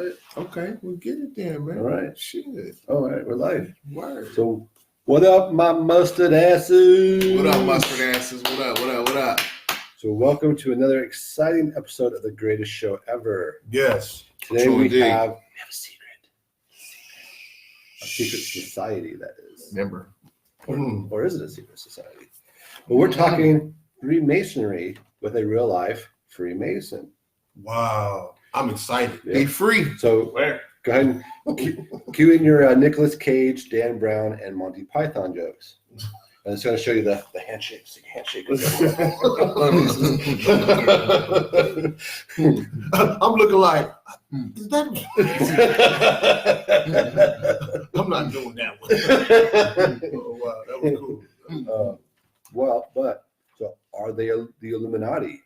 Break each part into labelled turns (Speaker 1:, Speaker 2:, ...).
Speaker 1: right.
Speaker 2: Okay, we'll get it then, man.
Speaker 1: All right.
Speaker 2: Shit.
Speaker 1: All right, we're live.
Speaker 2: Word.
Speaker 1: So, what up, my mustard asses?
Speaker 2: What up, mustard asses? What up, what up, what up?
Speaker 1: So, welcome to another exciting episode of the greatest show ever.
Speaker 2: Yes.
Speaker 1: Today
Speaker 2: True
Speaker 1: we
Speaker 2: indeed.
Speaker 1: have a secret. A secret society, that is.
Speaker 2: Remember.
Speaker 1: Or is it a secret society? But we're talking Freemasonry with a real life Freemason.
Speaker 3: Wow. I'm excited.
Speaker 1: Yeah.
Speaker 2: Be free.
Speaker 1: So,
Speaker 2: Where?
Speaker 1: go ahead and cue in your Nicolas Cage, Dan Brown, and Monty Python jokes. And it's going to show you the handshakes.
Speaker 3: I'm looking like, is that? I'm not doing that one. Oh, wow. That was cool.
Speaker 1: So are they the Illuminati?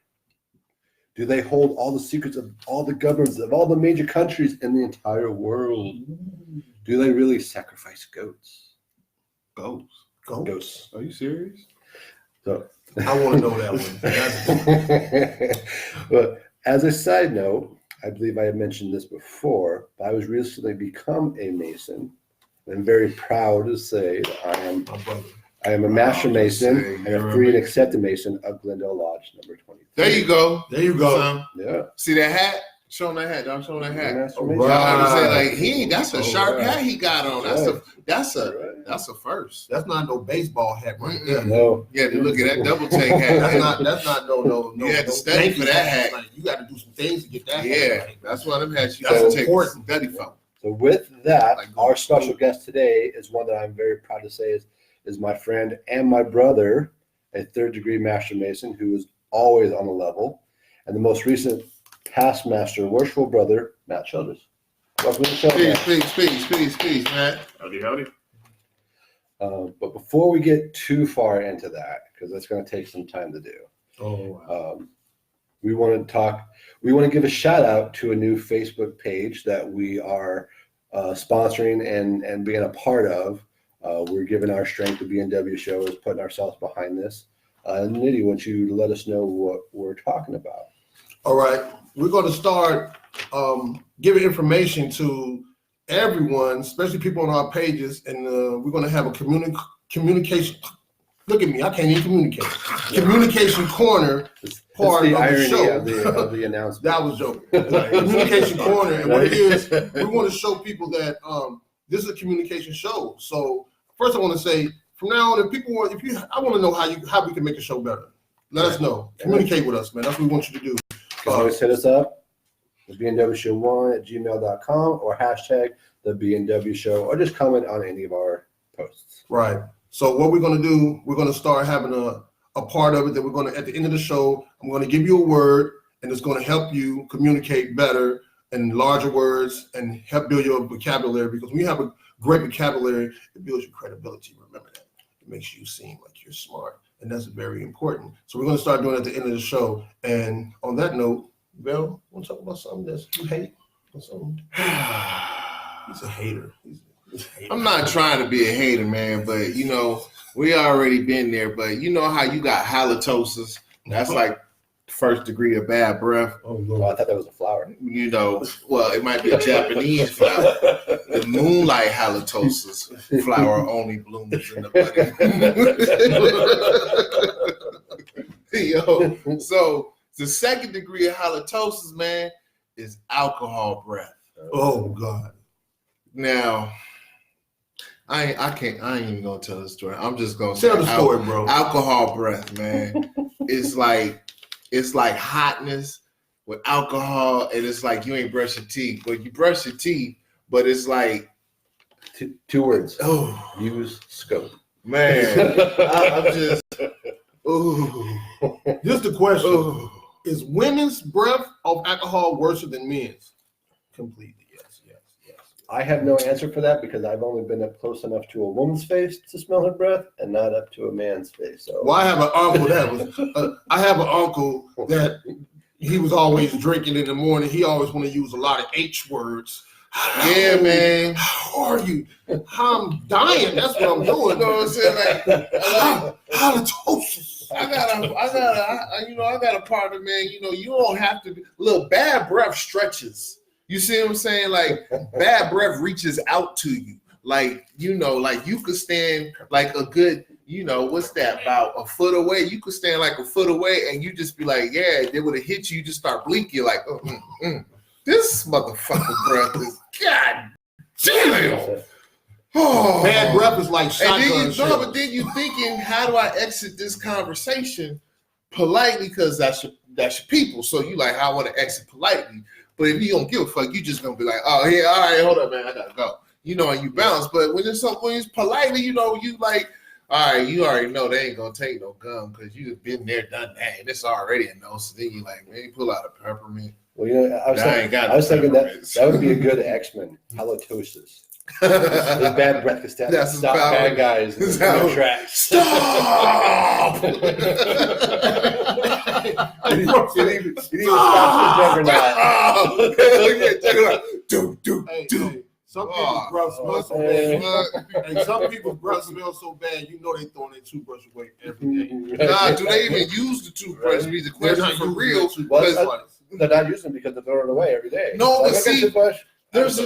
Speaker 1: Do they hold all the secrets of all the governments of all the major countries in the entire world? Do they really sacrifice goats? Ghosts.
Speaker 2: Are you serious?
Speaker 1: So
Speaker 3: I want to know that one.
Speaker 1: But as a side note, I believe I had mentioned this before, but I was recently become a Mason. I'm very proud to say that I am a Master Mason and a free and accepted Mason of Glendale Lodge number 23.
Speaker 2: There you go.
Speaker 3: There you go.
Speaker 2: Son.
Speaker 1: Yeah.
Speaker 2: See that hat? Show him that hat. I'm showing that hat.
Speaker 1: Master
Speaker 3: All
Speaker 1: Mason.
Speaker 3: right.
Speaker 2: Y'all say like that's a sharp
Speaker 1: right.
Speaker 2: hat he got on. That's a first.
Speaker 3: That's not no baseball hat right there.
Speaker 1: No.
Speaker 2: Yeah, look at that double take hat.
Speaker 3: That's not no.
Speaker 2: You had to study for that hat.
Speaker 3: Like, you got to do some things to get that hat.
Speaker 2: Yeah,
Speaker 3: Right.
Speaker 2: that's one of them hats you
Speaker 3: That's
Speaker 2: got to take
Speaker 3: important.
Speaker 2: study for.
Speaker 1: So with that,
Speaker 2: Like,
Speaker 1: our special guest today is one that I'm very proud to say is my friend and my brother, a third-degree Master Mason who is always on the level, and the most recent past Master, worshipful brother, Matt Childress. Welcome to the show, Matt.
Speaker 2: Peace, man.
Speaker 4: Howdy.
Speaker 1: But before we get too far into that, because that's going to take some time to do,
Speaker 3: Oh, wow.
Speaker 1: we want to give a shout out to a new Facebook page that we are sponsoring and being a part of. We're giving our strength to B&W Show is putting ourselves behind this. Nitty, why don't you let us know what we're talking about?
Speaker 3: All right. We're going to start giving information to everyone, especially people on our pages, and we're going to have a communication. Look at me, I can't even communicate. Communication corner part of the show.
Speaker 1: of the announcement.
Speaker 3: That was joking. Communication corner, and what it is, we want to show people that this is a communication show. So first, I want to say, from now on, I want to know how we can make the show better. Let us know. Communicate with us, man. That's what we want you to do.
Speaker 1: Always hit us up, the B&W Show 1 at gmail.com or hashtag the B&W Show, or just comment on any of our posts.
Speaker 3: Right. So what we're going to do, we're going to start having a part of it that we're going to, at the end of the show, I'm going to give you a word, and it's going to help you communicate better and larger words and help build your vocabulary, because when you have a great vocabulary, it builds your credibility. Remember that. It makes you seem like you're smart, and that's very important. So we're going to start doing it at the end of the show. And on that note, Bill, want to talk about something that you hate? Or something? He's a hater.
Speaker 2: I'm not trying to be a hater, man, but we already been there. But you know how you got halitosis? That's like first degree of bad breath.
Speaker 3: Oh,
Speaker 1: Oh,
Speaker 3: Lord.
Speaker 1: I thought that was a flower.
Speaker 2: Well, it might be a Japanese flower. The moonlight halitosis flower only blooms in the buddy. So the second degree of halitosis, man, is alcohol breath.
Speaker 3: Oh, God.
Speaker 2: Now, I ain't even gonna tell the story. I'm just gonna
Speaker 3: Tell the story, bro.
Speaker 2: Alcohol breath, man. It's like hotness with alcohol, and it's like you ain't brush your teeth. But you brush your teeth, but it's like
Speaker 1: Two words.
Speaker 2: oh
Speaker 1: Use scope.
Speaker 2: man. I'm just
Speaker 3: Just a question.
Speaker 2: ooh.
Speaker 3: Is women's breath of alcohol worse than men's? Completely, yes.
Speaker 1: I have no answer for that because I've only been up close enough to a woman's face to smell her breath and not up to a man's face. So
Speaker 3: Well, I have an uncle that he was always drinking in the morning. He always want to use a lot of H words.
Speaker 2: Yeah, man.
Speaker 3: How are you? I'm dying. That's what I'm doing.
Speaker 2: You know what I'm saying? Like
Speaker 3: Halitosis.
Speaker 2: I got a partner, man. You don't have to be little bad breath stretches. You see what I'm saying? Like bad breath reaches out to you. Like, you know, like you could stand like a good, you know, what's that, about a foot away? You could stand like a foot away and you just be like, yeah, they would have hit you. You just start blinking. You're like, this motherfucking breath is, God damn. Oh.
Speaker 3: Bad breath is like shotgun
Speaker 2: No, but then you thinking, how do I exit this conversation politely? Because that's your people. So you like, how I want to exit politely. But if you don't give a fuck, you just gonna be like, oh yeah, all right, hold up, man, I gotta go. You know, and you bounce. But when it's politely, you know, you like, all right, you already know they ain't gonna take no gum because you've been there, done that, and it's already a no. So then you like, man, you pull out a peppermint.
Speaker 1: Well, you know, I was thinking that would be a good X-Men, halitosis. His bad breath could stop bad guys in their tracks.
Speaker 2: Stop!
Speaker 1: It even stops the juggernaut.
Speaker 3: Some people's breath smells so bad. And some people's breath smells so bad, you know they throwing their toothbrush away every day.
Speaker 2: Nah, do they even use the toothbrush? Right. The question for real.
Speaker 1: They're not using it because they're throwing it away every day.
Speaker 2: No, but see, there's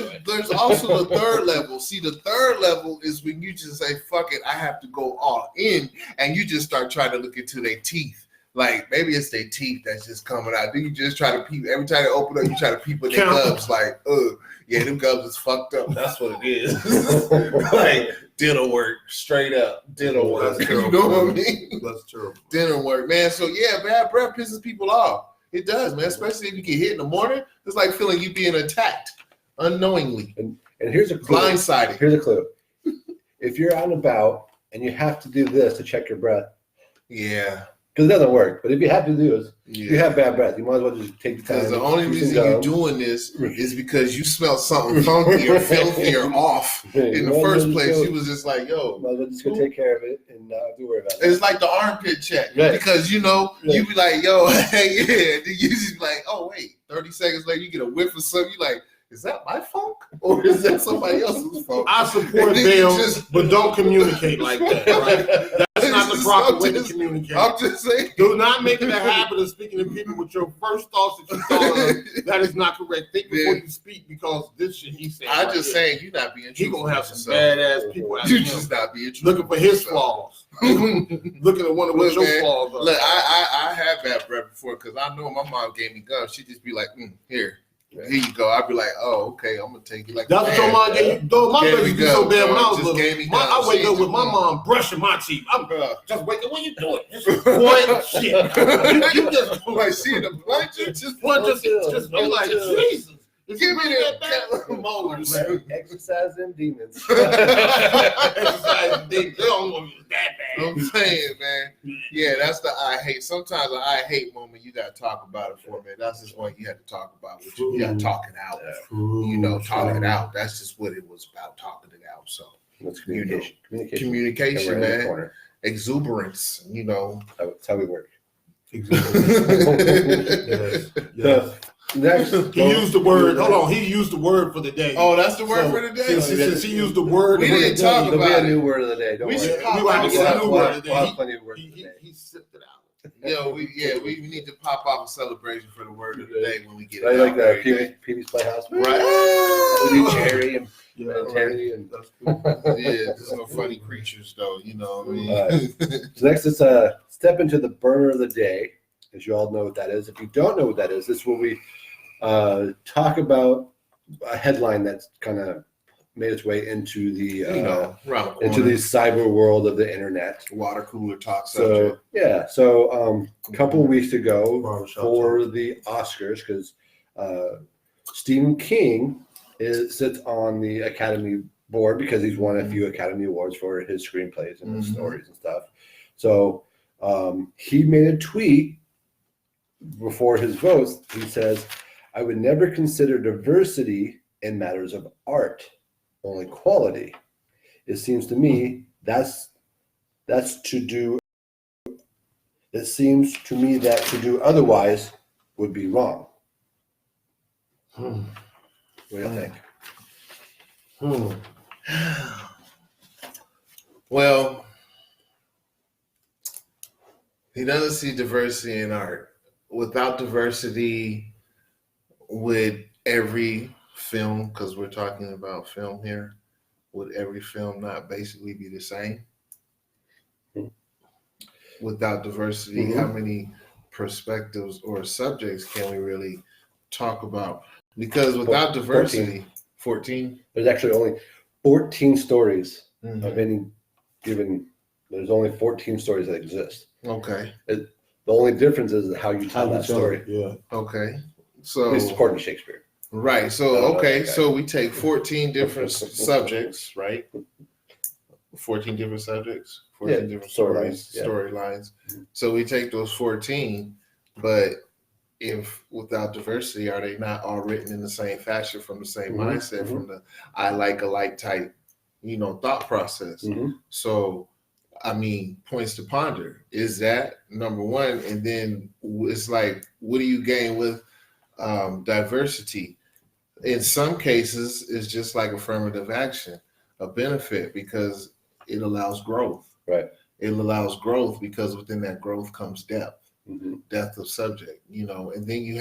Speaker 2: also the third level. See, the third level is when you just say, fuck it, I have to go all in, and you just start trying to look into their teeth. Like, maybe it's their teeth that's just coming out. Then you just try to peep. Every time they open up, you try to peep with their gums. Like, yeah, them gums is fucked up. That's what it is. Like, dental work, straight up. Dental work. You know what I mean?
Speaker 3: That's terrible.
Speaker 2: Dental work, man. So, yeah, bad breath pisses people off. It does, man. Especially if you get hit in the morning. It's like feeling you being attacked unknowingly.
Speaker 1: And here's a clue.
Speaker 2: Blindsided.
Speaker 1: Here's a clue. If you're out and about and you have to do this to check your breath.
Speaker 2: Yeah.
Speaker 1: Because it doesn't work. But if you have to do this, you have bad breath. You might as well just take the time.
Speaker 2: Because the only reason you're doing this is because you smelled something funky or filthy or off in the first place. You was just like, yo.
Speaker 1: Might as well just go take care of it and not have to worry about it.
Speaker 2: It's like the armpit check. Right. Because, you know, you be like, yo, hey, yeah. Then you just be like, oh, wait. 30 seconds later, you get a whiff of something. You like, is that my funk or is that somebody else's funk?
Speaker 3: I support them, but don't communicate like that, right? That's not the proper way to communicate.
Speaker 2: I'm just saying.
Speaker 3: Do not make it a habit of speaking to people with your first thoughts that you thought of. That is not correct. Think before you speak because this shit he said.
Speaker 2: I'm just saying you're not being true.
Speaker 3: He gonna have some badass people.
Speaker 2: You just not being true.
Speaker 3: Looking for his flaws. Looking at one of what your flaws are.
Speaker 2: Look, I had bad breath before because I know my mom gave me gum. She'd just be like, here. Here you go. I'd be like, oh, okay, I'm gonna take you like
Speaker 3: that's what your mom gave you. Though my baby be so bad when I was little. I wake up with my mom brushing my teeth. I'm just waking. What you doing? Boy, shit. You just
Speaker 2: like seeing the blunt. Just
Speaker 3: be like Jesus.
Speaker 2: Give me that molars.
Speaker 1: Exercise them demons.
Speaker 3: Exercise them demons. They don't want you that bad.
Speaker 2: I'm saying, man. Yeah, that's the I hate. Sometimes an I hate moment, you got to talk about it for a minute. That's just what you had to talk about. You got to talk it out. You know, talk it out. That's just what it was about, talking it out. So,
Speaker 1: that's communication.
Speaker 2: Communication, man. Exuberance, you know.
Speaker 1: That's how we work.
Speaker 3: Exuberance. Yes.
Speaker 1: Next,
Speaker 3: he used the word. Hold on, he used the word for the day.
Speaker 2: Oh, that's the word for the day.
Speaker 3: Since he used the word,
Speaker 2: we didn't talk about
Speaker 1: a new word of the day. Don't worry.
Speaker 3: We want to get a new word of the day.
Speaker 1: Plenty of words of the day.
Speaker 3: He sipped it out.
Speaker 2: We need to pop off a celebration for the word of the day when we get it.
Speaker 1: I like the Pee-wee's Playhouse,
Speaker 2: right?
Speaker 1: Cherry and Terry and
Speaker 2: that's cool. Yeah, there's no funny creatures though. You know what I mean?
Speaker 1: So next is step into the burner of the day. As you all know what that is. If you don't know what that is, this is where we talk about a headline that's kind of made its way into the cyber world of the internet.
Speaker 2: Water cooler talk
Speaker 1: subject. A couple of weeks ago for the Oscars, because Stephen King sits on the Academy board because he's won a few Academy Awards for his screenplays and his stories and stuff. So he made a tweet before his votes. He says, I would never consider diversity in matters of art, only quality. It seems to me that to do otherwise would be wrong. What do you think?
Speaker 2: Well, he doesn't see diversity in art. Without diversity, would every film, because we're talking about film here, would every film not basically be the same? Without diversity, how many perspectives or subjects can we really talk about? Because without diversity, 14?
Speaker 1: There's actually only 14 stories of any given. There's only 14 stories that exist.
Speaker 2: Okay.
Speaker 1: The only difference is how you tell that story.
Speaker 3: Yeah.
Speaker 2: Okay. So
Speaker 1: at least according to Shakespeare.
Speaker 2: Right. So so we take 14 different subjects, right? 14 different subjects, 14 different storylines. So we take those 14, but if without diversity, are they not all written in the same fashion from the same mindset, from the I like alike type, thought process? So, I mean, points to ponder. Is that number one? And then it's like, what do you gain with diversity? In some cases, it's just like affirmative action, a benefit, because it allows growth.
Speaker 1: Right.
Speaker 2: It allows growth because within that growth comes depth, depth of subject, and then you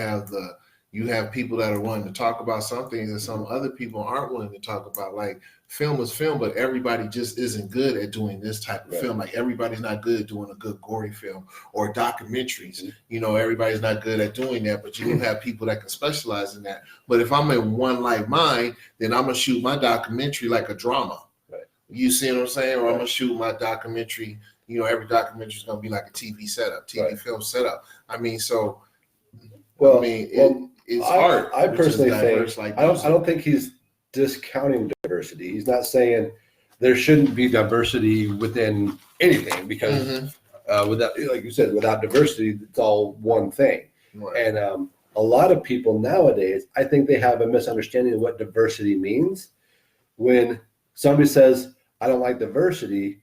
Speaker 2: have people that are willing to talk about some things that some other people aren't willing to talk about. Like, film is film, but everybody just isn't good at doing this type of film. Like, everybody's not good at doing a good gory film or documentaries. Everybody's not good at doing that, but you have people that can specialize in that. But if I'm in one like mine, then I'm going to shoot my documentary like a drama. Right. You see what I'm saying? Or I'm going to shoot my documentary, every documentary is going to be like a TV setup, TV film setup. I mean, so, it's art.
Speaker 1: I personally think,
Speaker 2: like
Speaker 1: I don't think he's discounting diversity. He's not saying there shouldn't be diversity within anything, because without, like you said, without diversity, it's all one thing. Right. And a lot of people nowadays, I think they have a misunderstanding of what diversity means. When somebody says, I don't like diversity,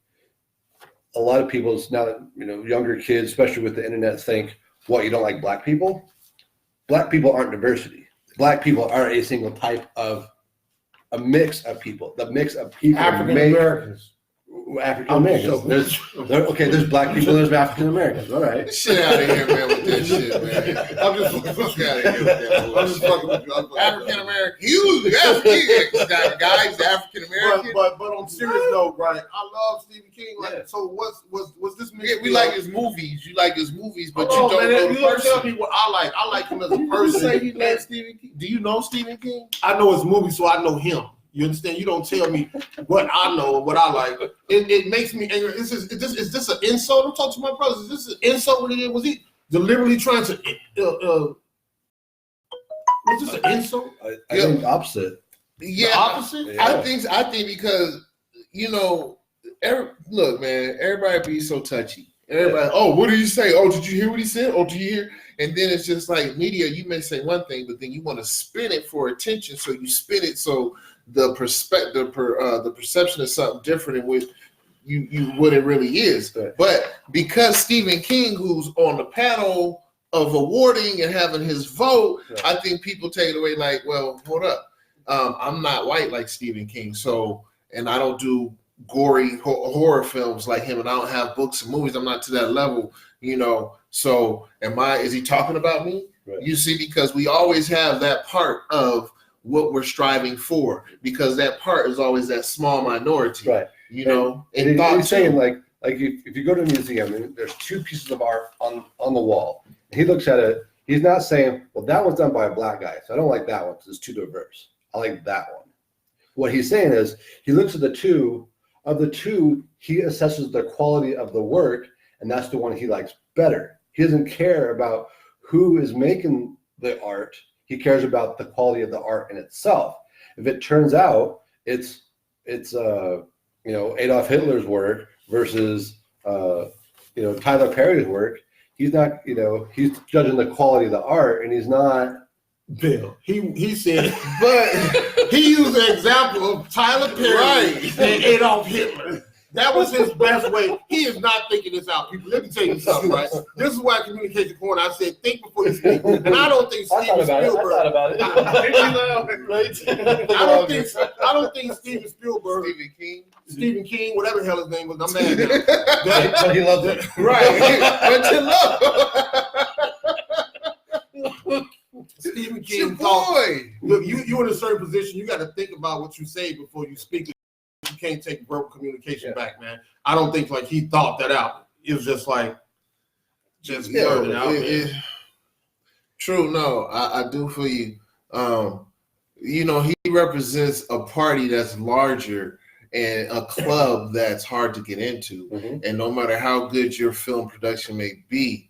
Speaker 1: a lot of people now, younger kids, especially with the internet, think, what, you don't like black people? Black people aren't diversity. Black people are a single type of a mix of people. The mix of people.
Speaker 3: African Americans.
Speaker 1: African Americans. There's black people, there's African Americans. All right.
Speaker 2: Shit out of here, man, with that shit, man. I'm just fucking out of here with that. I'm just fucking with you. African American. You, African guys, African American.
Speaker 3: But on serious note, right? I love Stephen King. Like, so what's this?
Speaker 2: Yeah, we like his movies. You like his movies, but you don't know the person.
Speaker 3: Tell me what I like. I like him as a person.
Speaker 2: You say you like Stephen King. Do you know Stephen King?
Speaker 3: I know his movies, so I know him. You understand? You don't tell me what I know, what I like. It makes me angry. Is this an insult? I'm talking to my brothers. Is this an insult? Was he deliberately trying to? Was this an insult?
Speaker 1: I think opposite.
Speaker 2: Yeah,
Speaker 3: the opposite.
Speaker 2: Yeah. I think because look, man, everybody be so touchy. Everybody, oh, what did you say? Oh, did you hear what he said? Oh, did you hear? And then it's just like media. You may say one thing, but then you want to spin it for attention. So you spin it so the perspective, the perception is something different in which you what it really is. Right. But because Stephen King, who's on the panel of awarding and having his vote, right, I think people take it away like, well, hold up, I'm not white like Stephen King, so, and I don't do gory horror films like him, and I don't have books and movies. I'm not to that level, So is he talking about me? Right. You see, because we always have that part of what we're striving for, because that part is always that small minority, right? And
Speaker 1: he's saying like if you go to a museum and there's two pieces of art on the wall, and he looks at it, he's not saying, well, that one's done by a black guy, so I don't like that one because it's too diverse. I like that one. What he's saying is he looks at the two. Of the two, he assesses the quality of the work, and that's the one he likes better. He doesn't care about who is making the art. He cares about the quality of the art in itself. If it turns out it's Adolf Hitler's work versus Tyler Perry's work, he's not he's judging the quality of the art, and he's not.
Speaker 3: Bill, he said, but he used the example of Tyler Perry and Adolf Hitler. That was his best way. He is not thinking this out, people. Let me tell you something, right? This is why Communication Corner, I said, think before you speak. And I don't think Steven Spielberg.
Speaker 1: I thought about it.
Speaker 3: I don't think Steven Spielberg. Stephen King, whatever the hell his name was. I'm mad now.
Speaker 1: But he loves it.
Speaker 2: Right. But you love.
Speaker 3: Stephen
Speaker 2: It's your
Speaker 3: King thought.
Speaker 2: boy.
Speaker 3: Look, you in a certain position. You got to think about what you say before you speak. You can't take verbal communication back, man. I don't think like he thought that out. It was just like blurted it out.
Speaker 2: True. No, I do for you. You know, he represents a party that's larger and a club that's hard to get into.
Speaker 1: Mm-hmm.
Speaker 2: And no matter how good your film production may be,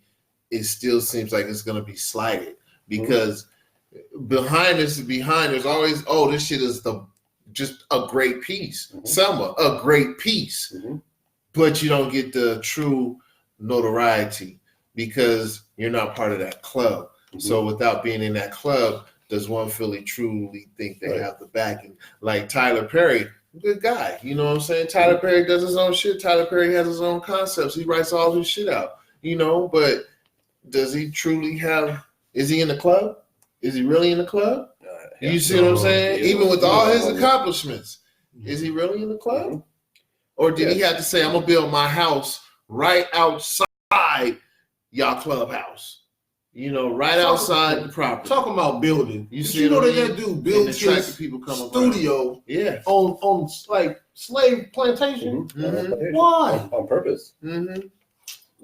Speaker 2: it still seems like it's going to be slighted because behind there's always, oh, this shit is just a great piece.
Speaker 1: Mm-hmm.
Speaker 2: Selma, a great piece.
Speaker 1: Mm-hmm.
Speaker 2: But you don't get the true notoriety because you're not part of that club.
Speaker 1: Mm-hmm.
Speaker 2: So without being in that club, does one truly think they have the backing? Like Tyler Perry, good guy. You know what I'm saying? Tyler Perry does his own shit. Tyler Perry has his own concepts. He writes all his shit out, you know, but does he truly is he in the club? Is he really in the club? You see what I'm saying? Even with all his accomplishments, is he really in the club?
Speaker 1: Mm-hmm.
Speaker 2: Or did he have to say, I'm going to build my house right outside y'all clubhouse? You know, right outside the property.
Speaker 3: Talking about building.
Speaker 2: You
Speaker 3: know that dude built his
Speaker 2: people
Speaker 3: studio on like slave plantation?
Speaker 1: Mm-hmm.
Speaker 2: Mm-hmm.
Speaker 3: Why?
Speaker 1: On purpose.
Speaker 2: Mm-hmm.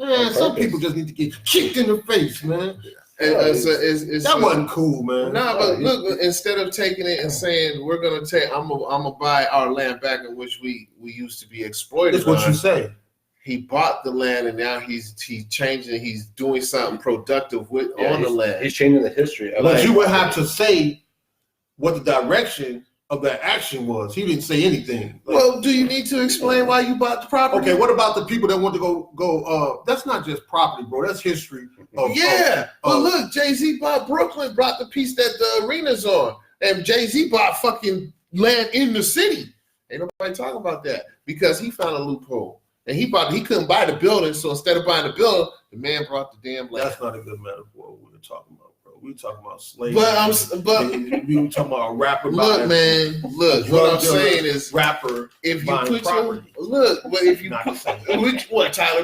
Speaker 3: Man, some people just need to get kicked in the face, man. That wasn't cool, man.
Speaker 2: Nah, but look, instead of taking it and saying I'm gonna buy our land back in which we used to be exploited.
Speaker 3: That's what you say.
Speaker 2: He bought the land and now he's changing. He's doing something productive on the land.
Speaker 1: He's changing the history.
Speaker 3: But you would have to say what the direction of that action was. He didn't say anything.
Speaker 2: Well, do you need to explain why you bought the property?
Speaker 3: Okay, what about the people that want to go? That's not just property, bro. That's history.
Speaker 2: But look, Jay-Z bought Brooklyn, brought the piece that the arena's on, and Jay-Z bought fucking land in the city. Ain't nobody talking about that because he found a loophole. And he couldn't buy the building, so instead of buying the building, the man brought the damn land.
Speaker 3: That's not a good metaphor. We were talking about, bro. We were talking about slavery. We were talking about a rapper.
Speaker 2: Look, man. Look, what I'm saying is,
Speaker 3: rapper.
Speaker 2: If you put Tyler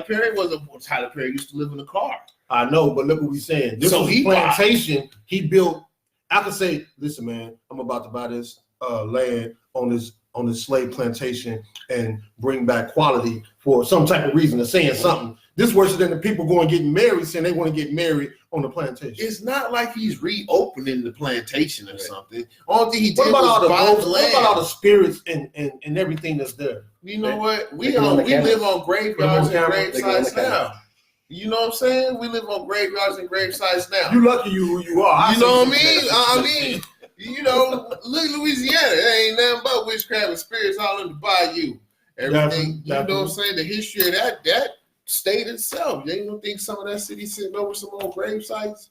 Speaker 2: Perry used to live in a car.
Speaker 3: I know, but look what we're saying. This was plantation. He built. I could say, listen, man, I'm about to buy this land on this slave plantation and bring back quality for some type of reason. They're saying something. This worse than the people going getting married, saying they want to get married on the plantation.
Speaker 2: It's not like he's reopening the plantation or something. All thing he did
Speaker 3: what
Speaker 2: was buy the land.
Speaker 3: What about all the spirits and everything that's there?
Speaker 2: You know what? We live on graveyards and grave sites now. You know what I'm saying? We live on graveyards and grave sites now.
Speaker 3: You lucky who you are.
Speaker 2: You know what I mean? You know, look, Louisiana, there ain't nothing but witchcraft and spirits all in the bayou. Everything, you know what I'm saying? The history of that state itself. You ain't gonna think some of that city sitting over some old grave sites?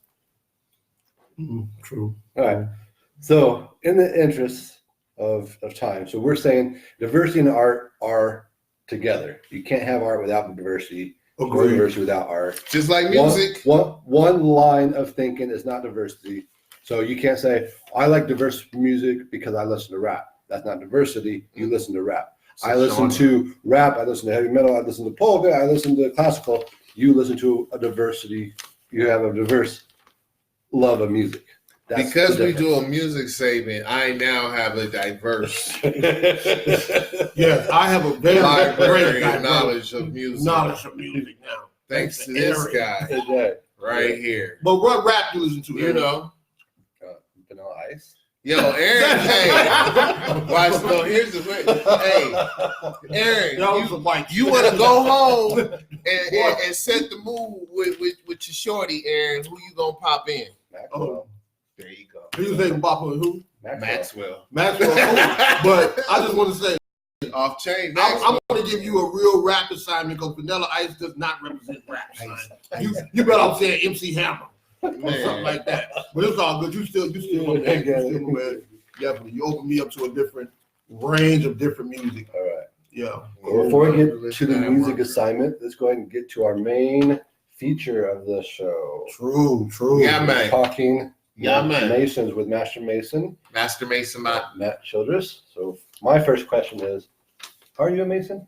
Speaker 3: True.
Speaker 1: All right. So, in the interest of time, so we're saying diversity and art are together. You can't have art without diversity. Or diversity without art.
Speaker 2: Just like music.
Speaker 1: One line of thinking is not diversity. So you can't say, I like diverse music because I listen to rap. That's not diversity. You listen to rap. I listen to rap. I listen to heavy metal. I listen to polka. I listen to classical. You listen to a diversity. You have a diverse love of music. That's
Speaker 2: because we do a music saving, I now have a diverse
Speaker 3: yes, I have a very
Speaker 2: library knowledge of music.
Speaker 3: Knowledge of music now.
Speaker 2: Thanks to this guy right here.
Speaker 3: But what rap do you listen to?
Speaker 2: You know?
Speaker 1: Vanilla Ice.
Speaker 2: Yo, Aaron, hey. Watch, no, here's the way. Hey, Aaron, you want to go home and set the mood with your shorty, Aaron. Who you going to pop in?
Speaker 1: Maxwell.
Speaker 2: There you go.
Speaker 3: You think pop in who?
Speaker 2: Maxwell.
Speaker 3: But I just want to say,
Speaker 2: off chain.
Speaker 3: I'm going to give you a real rap assignment because Vanilla Ice does not represent rap. You better off saying MC Hammer. Or something like that. But it's all good. You still man. Definitely. You open me up to a different range of different music.
Speaker 1: All right.
Speaker 3: Yeah.
Speaker 1: Well, before we get to the music assignment, let's go ahead and get to our main feature of the show.
Speaker 3: True.
Speaker 2: Yeah, man.
Speaker 1: Talking
Speaker 2: man.
Speaker 1: Masons with Master Mason.
Speaker 2: Master Mason
Speaker 1: Matt Childress. So my first question is, are you a Mason?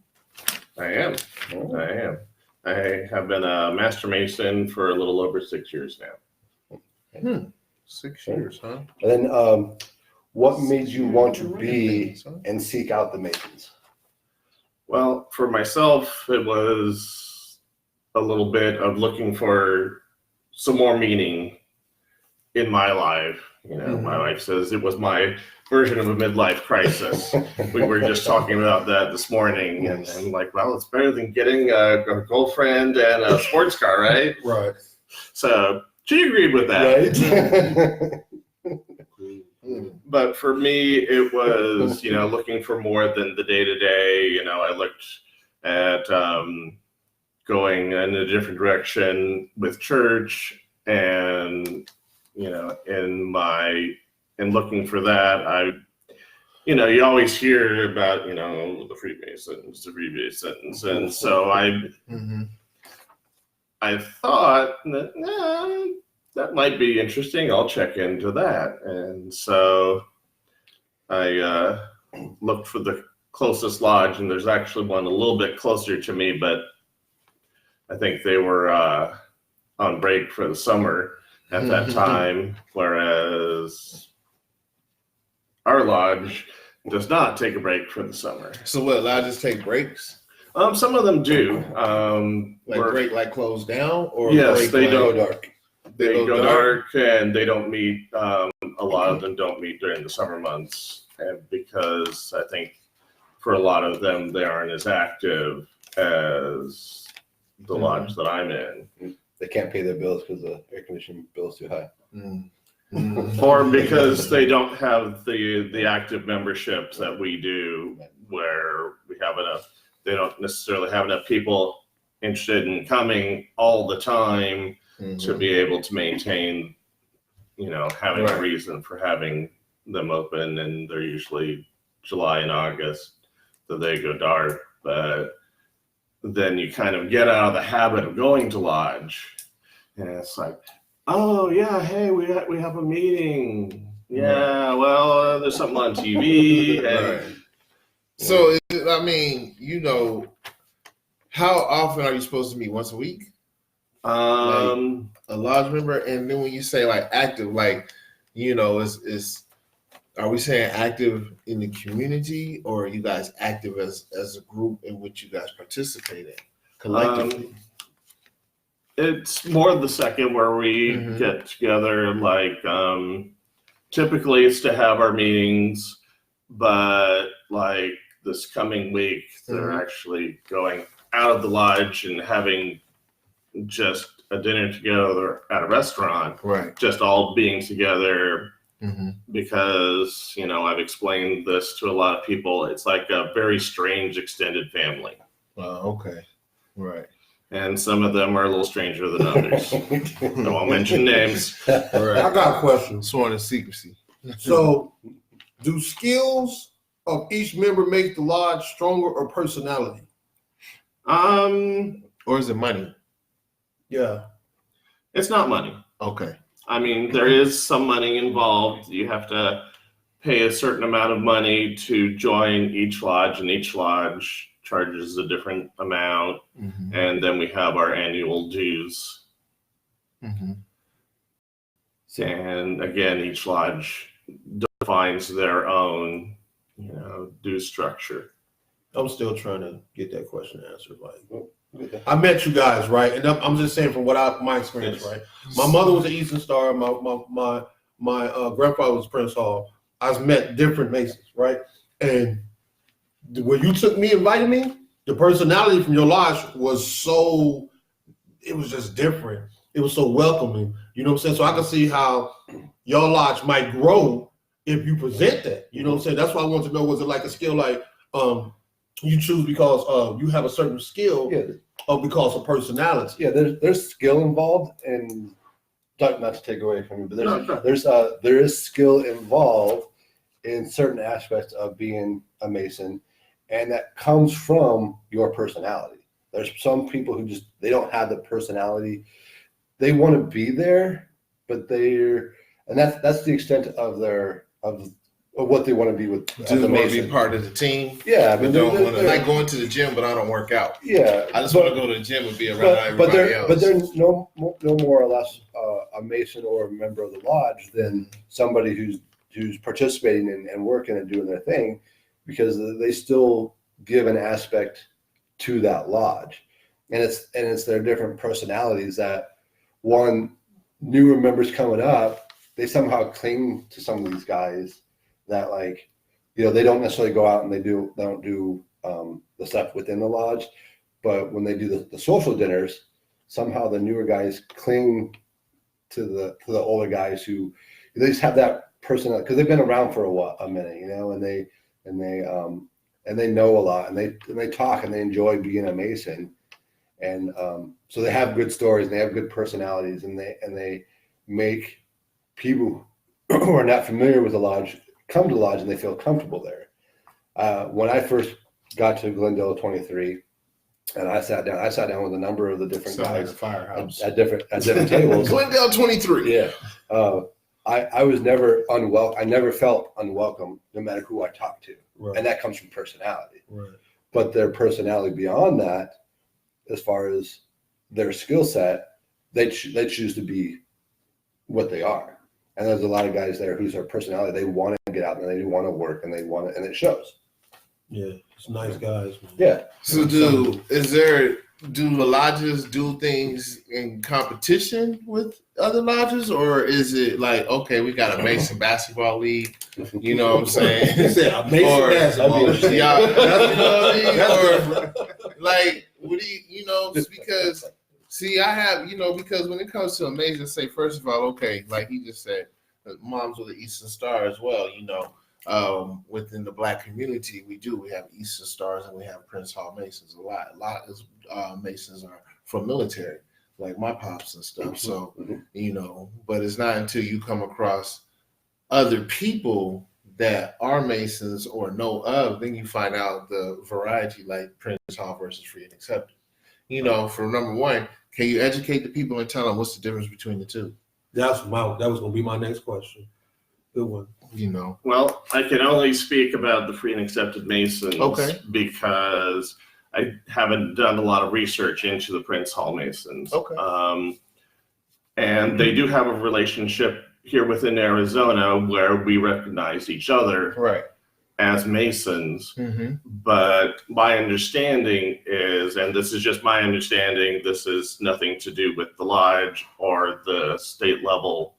Speaker 4: I am.
Speaker 1: Oh.
Speaker 4: I am. I have been a Master Mason for a little over 6 years now.
Speaker 2: 6 years, huh?
Speaker 1: And then, what made you want to be and seek out the Masons?
Speaker 4: Well, for myself, it was a little bit of looking for some more meaning in my life. You know, my wife says it was my version of a midlife crisis. We were just talking about that this morning, and I'm like, well, it's better than getting a girlfriend and a sports car, right?
Speaker 3: Right.
Speaker 4: So she agreed with that.
Speaker 1: Right?
Speaker 4: But for me, it was, you know, looking for more than the day-to-day. You know, I looked at going in a different direction with church, and, you know, in looking for that, you know, you always hear about, you know, the Freemasons, and so I thought that, that might be interesting. I'll check into that. And so I looked for the closest lodge, and there's actually one a little bit closer to me, but I think they were on break for the summer at that time, whereas our lodge does not take a break for the summer.
Speaker 2: So what, lodges take breaks?
Speaker 4: Some of them do.
Speaker 2: Break, like close down? Or
Speaker 4: yes,
Speaker 2: break,
Speaker 4: they
Speaker 2: like,
Speaker 4: don't.
Speaker 1: Dark.
Speaker 4: They go dark, and they don't meet. A lot of them don't meet during the summer months, and because I think for a lot of them they aren't as active as the lodge that I'm in.
Speaker 1: They can't pay their bills because the air conditioning bill is too high.
Speaker 4: Or because they don't have the active memberships that we do, where we have enough. They don't necessarily have enough people interested in coming all the time to be able to maintain, you know, having a reason for having them open. And they're usually July and August that they go dark. But then you kind of get out of the habit of going to lodge, and it's like, oh yeah, hey, we have a meeting. Yeah, well, there's something on TV. And,
Speaker 2: So, I mean, you know, how often are you supposed to meet? Once a week? A lodge member? And then when you say like active, like, you know, are we saying active in the community, or are you guys active as a group in which you guys participate in collectively?
Speaker 4: It's more the second, where we get together. Like, typically it's to have our meetings, but like this coming week, they're actually going out of the lodge and having just a dinner together at a restaurant.
Speaker 2: Right.
Speaker 4: Just all being together. Because, you know, I've explained this to a lot of people. It's like a very strange extended family.
Speaker 2: Okay. Right.
Speaker 4: And some of them are a little stranger than others. I won't mention names.
Speaker 2: Right.
Speaker 3: I got a question.
Speaker 2: Sworn to secrecy.
Speaker 3: So, do skills of each member make the lodge stronger, or personality?
Speaker 2: Or is it money?
Speaker 3: Yeah.
Speaker 4: It's not money.
Speaker 2: Okay.
Speaker 4: I mean, there is some money involved. You have to pay a certain amount of money to join each lodge, and each lodge charges a different amount. And then we have our annual dues. And again, each lodge defines their own, you know, due structure.
Speaker 3: I'm still trying to get that question answered. Like, I met you guys, right? And I'm just saying from my experience, right? My mother was an Eastern Star. My grandfather was Prince Hall. I've met different Masons, right? And when you invited me, the personality from your lodge was it was just different. It was so welcoming. You know what I'm saying? So I can see how your lodge might grow if you present that. You know what I'm saying? That's why I want to know, was it like a skill like you choose because you have a certain skill, or because of personality?
Speaker 1: Yeah, there's skill involved, and not to take away from you, but there is skill involved in certain aspects of being a Mason, and that comes from your personality. There's some people who they don't have the personality. They want to be there, but and that's the extent of what they want to be with
Speaker 2: Do
Speaker 1: the
Speaker 2: want to be
Speaker 1: Mason.
Speaker 2: part of the team.
Speaker 1: Yeah,
Speaker 2: But don't want to like going to the gym, but I don't work out.
Speaker 1: Yeah,
Speaker 2: I just want to go to the gym and be around everybody else.
Speaker 1: But they're no more or less a Mason or a member of the lodge than somebody who's participating and working and doing their thing, because they still give an aspect to that lodge, and it's their different personalities that one newer members coming up, they somehow cling to some of these guys that, like, you know, they don't necessarily go out and they don't do the stuff within the lodge, but when they do the social dinners, somehow the newer guys cling to the older guys who they just have that personality because they've been around for a minute, you know, and they know a lot, and they talk and they enjoy being a Mason, and so they have good stories and they have good personalities, and they make people who are not familiar with the lodge come to the lodge and they feel comfortable there. When I first got to Glendale 23, and I sat down with a number of the different guys
Speaker 2: firehouse
Speaker 1: at different tables.
Speaker 2: Glendale 23.
Speaker 1: Yeah. I was never unwelcome. I never felt unwelcome, no matter who I talked to.
Speaker 3: Right.
Speaker 1: And that comes from personality.
Speaker 3: Right.
Speaker 1: But their personality beyond that, as far as their skill set, they choose to be what they are. And there's a lot of guys there whose their personality, they want to get out and they want to work and and it shows.
Speaker 3: Yeah, it's nice guys, man.
Speaker 1: Yeah.
Speaker 2: So do the lodges do things in competition with other lodges, or is it like, okay, we got a Mason basketball league, you know what I'm saying?
Speaker 3: He said a Mason
Speaker 2: Or-
Speaker 3: basketball.
Speaker 2: Yeah, basketball league, or like, what do you know, just because, see, I have, you know, because when it comes to a Mason, say, first of all, okay, like he just said, Moms with the Eastern Star as well, you know. Within the Black community, we have Eastern Stars and we have Prince Hall Masons. A lot of Masons are from military, like my pops and stuff. So, you know, but it's not until you come across other people that are Masons or know of, then you find out the variety, like Prince Hall versus Free and Accepted. You know, for number one, can you educate the people and tell them what's the difference between the two?
Speaker 3: That was going to be my next question. Good one.
Speaker 2: You know,
Speaker 4: Well, I can only speak about the Free and Accepted Masons because I haven't done a lot of research into the Prince Hall Masons.
Speaker 2: Okay.
Speaker 4: And they do have a relationship here within Arizona where we recognize each other
Speaker 2: right.
Speaker 4: as Masons.
Speaker 2: Mm-hmm.
Speaker 4: But my understanding is, and this is just my understanding, this is nothing to do with the lodge or the state level